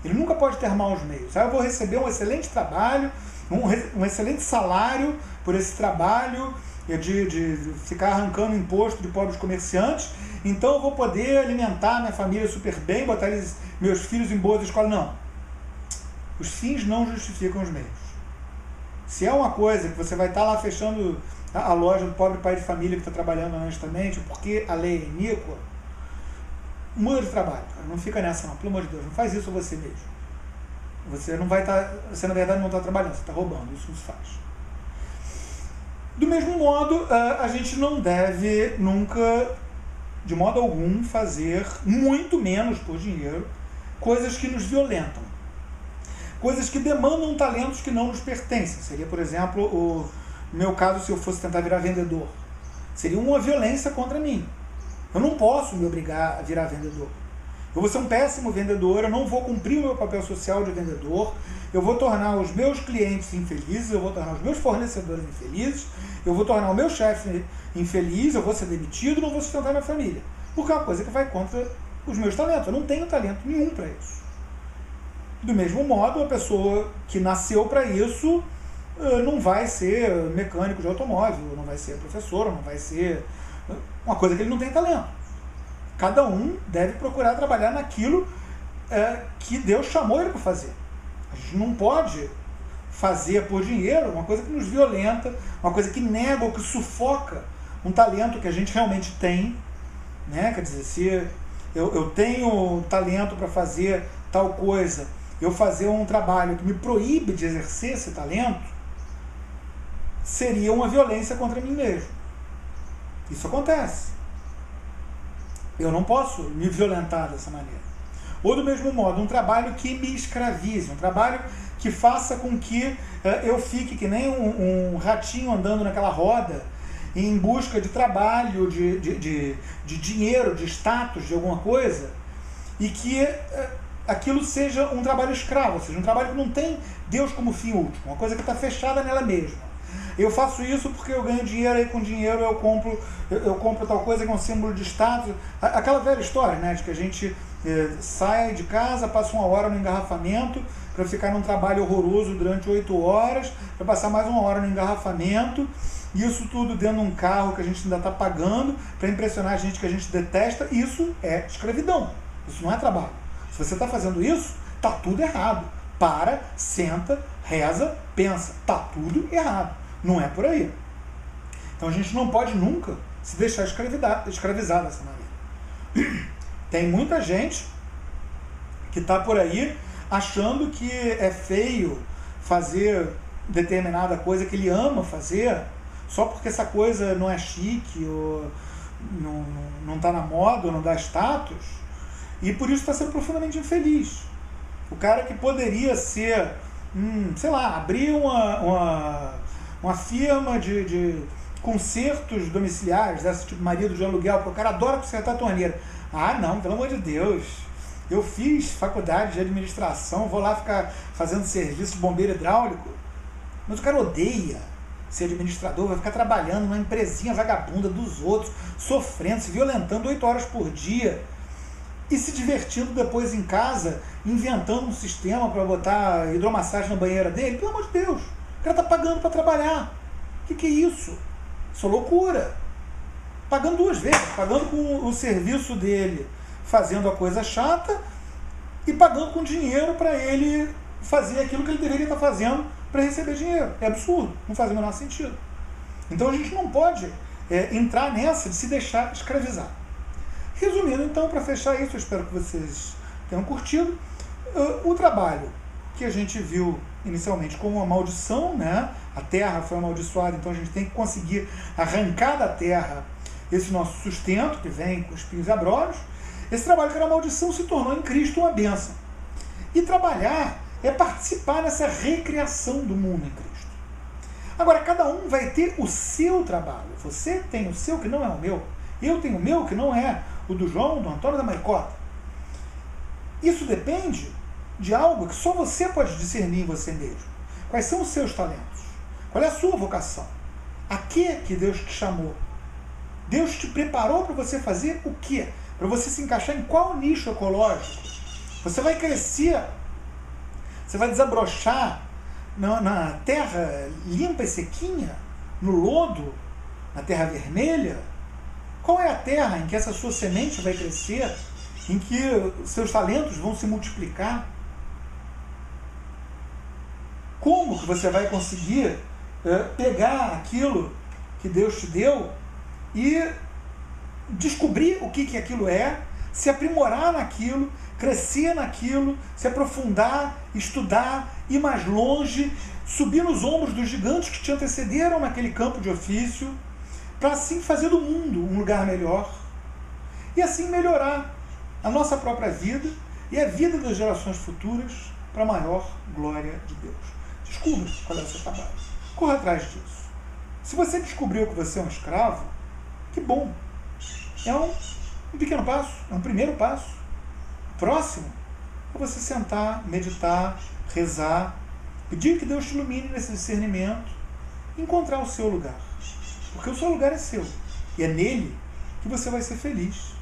Ele nunca pode ter maus meios. Eu vou receber um excelente trabalho, um excelente salário por esse trabalho de ficar arrancando imposto de pobres comerciantes, então eu vou poder alimentar minha família super bem, botar meus filhos em boas escolas. Não. Os fins não justificam os meios. Se é uma coisa que você vai estar lá fechando a loja do pobre pai de família que está trabalhando honestamente, porque a lei é iníqua, muda de trabalho, cara. Não fica nessa não, pelo amor de Deus, não faz isso a você mesmo. Você não vai estar, você na verdade não está trabalhando, você está roubando, isso não se faz. Do mesmo modo, a gente não deve nunca, de modo algum, fazer, muito menos por dinheiro, coisas que nos violentam. Coisas que demandam talentos que não nos pertencem. Seria, por exemplo, o meu caso, se eu fosse tentar virar vendedor. Seria uma violência contra mim. Eu não posso me obrigar a virar vendedor. Eu vou ser um péssimo vendedor, eu não vou cumprir o meu papel social de vendedor, eu vou tornar os meus clientes infelizes, eu vou tornar os meus fornecedores infelizes, eu vou tornar o meu chefe infeliz, eu vou ser demitido, não vou sustentar minha família. Porque é uma coisa que vai contra os meus talentos. Eu não tenho talento nenhum para isso. Do mesmo modo, a pessoa que nasceu para isso não vai ser mecânico de automóvel, não vai ser professor, não vai ser uma coisa que ele não tem talento. Cada um deve procurar trabalhar naquilo que Deus chamou ele para fazer. A gente não pode fazer por dinheiro uma coisa que nos violenta, uma coisa que nega ou que sufoca um talento que a gente realmente tem, né? Quer dizer, se eu tenho talento para fazer tal coisa, eu fazer um trabalho que me proíbe de exercer esse talento, seria uma violência contra mim mesmo. Isso acontece. Eu não posso me violentar dessa maneira. Ou do mesmo modo, um trabalho que me escravize, um trabalho que faça com que eu fique que nem um ratinho andando naquela roda em busca de trabalho, de dinheiro, de status, de alguma coisa, e que aquilo seja um trabalho escravo, ou seja, um trabalho que não tem Deus como fim último, uma coisa que está fechada nela mesma. Eu faço isso porque eu ganho dinheiro, e com dinheiro eu compro tal coisa que é um símbolo de status. Aquela velha história, né, de que a gente sai de casa, passa 1 hora no engarrafamento, para ficar num trabalho horroroso durante 8 horas, para passar mais 1 hora no engarrafamento, e isso tudo dentro de um carro que a gente ainda está pagando, para impressionar a gente que a gente detesta. Isso é escravidão, isso não é trabalho. Se você está fazendo isso, está tudo errado. Para, senta, reza, pensa, está tudo errado. Não é por aí. Então a gente não pode nunca se deixar escravizar dessa maneira. Tem muita gente que está por aí achando que é feio fazer determinada coisa que ele ama fazer, só porque essa coisa não é chique, ou não está na moda, ou não dá status, e por isso está sendo profundamente infeliz. O cara que poderia ser, sei lá, abrir uma firma de consertos domiciliares, dessa tipo marido de aluguel, porque o cara adora consertar a torneira. Ah, não, pelo amor de Deus. Eu fiz faculdade de administração, vou lá ficar fazendo serviço de bombeiro hidráulico. Mas o cara odeia ser administrador, vai ficar trabalhando numa empresinha vagabunda dos outros, sofrendo, se violentando 8 horas por dia e se divertindo depois em casa, inventando um sistema para botar hidromassagem na banheira dele. Pelo amor de Deus. O cara está pagando para trabalhar. O que é isso? Isso é loucura. Pagando 2 vezes. Pagando com o serviço dele, fazendo a coisa chata, e pagando com dinheiro para ele fazer aquilo que ele deveria estar fazendo para receber dinheiro. É absurdo. Não faz o menor sentido. Então a gente não pode entrar nessa de se deixar escravizar. Resumindo, então, para fechar isso, eu espero que vocês tenham curtido. O trabalho que a gente viu inicialmente como uma maldição, né? A terra foi amaldiçoada, então a gente tem que conseguir arrancar da terra esse nosso sustento, que vem com espinhos e abrolhos. Esse trabalho que era maldição se tornou em Cristo uma bênção. E trabalhar é participar dessa recriação do mundo em Cristo. Agora, cada um vai ter o seu trabalho. Você tem o seu que não é o meu. Eu tenho o meu que não é o do João, do Antônio, da Maricota. Isso depende de algo que só você pode discernir em você mesmo. Quais são os seus talentos? Qual é a sua vocação? A que Deus te chamou? Deus te preparou para você fazer o quê? Para você se encaixar em qual nicho ecológico? Você vai crescer, você vai desabrochar na terra limpa e sequinha, no lodo, na terra vermelha? Qual é a terra em que essa sua semente vai crescer, em que seus talentos vão se multiplicar? Como que você vai conseguir pegar aquilo que Deus te deu e descobrir o que aquilo é, se aprimorar naquilo, crescer naquilo, se aprofundar, estudar, ir mais longe, subir nos ombros dos gigantes que te antecederam naquele campo de ofício, para assim fazer do mundo um lugar melhor e assim melhorar a nossa própria vida e a vida das gerações futuras para a maior glória de Deus. Descubra qual é o seu trabalho. Corra atrás disso. Se você descobriu que você é um escravo, que bom. É um pequeno passo, é um primeiro passo. O próximo é você sentar, meditar, rezar, pedir que Deus te ilumine nesse discernimento e encontrar o seu lugar. Porque o seu lugar é seu. E é nele que você vai ser feliz,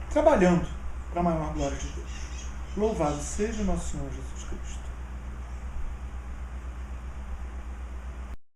trabalhando para a maior glória de Deus. Louvado seja nosso Senhor Jesus Cristo.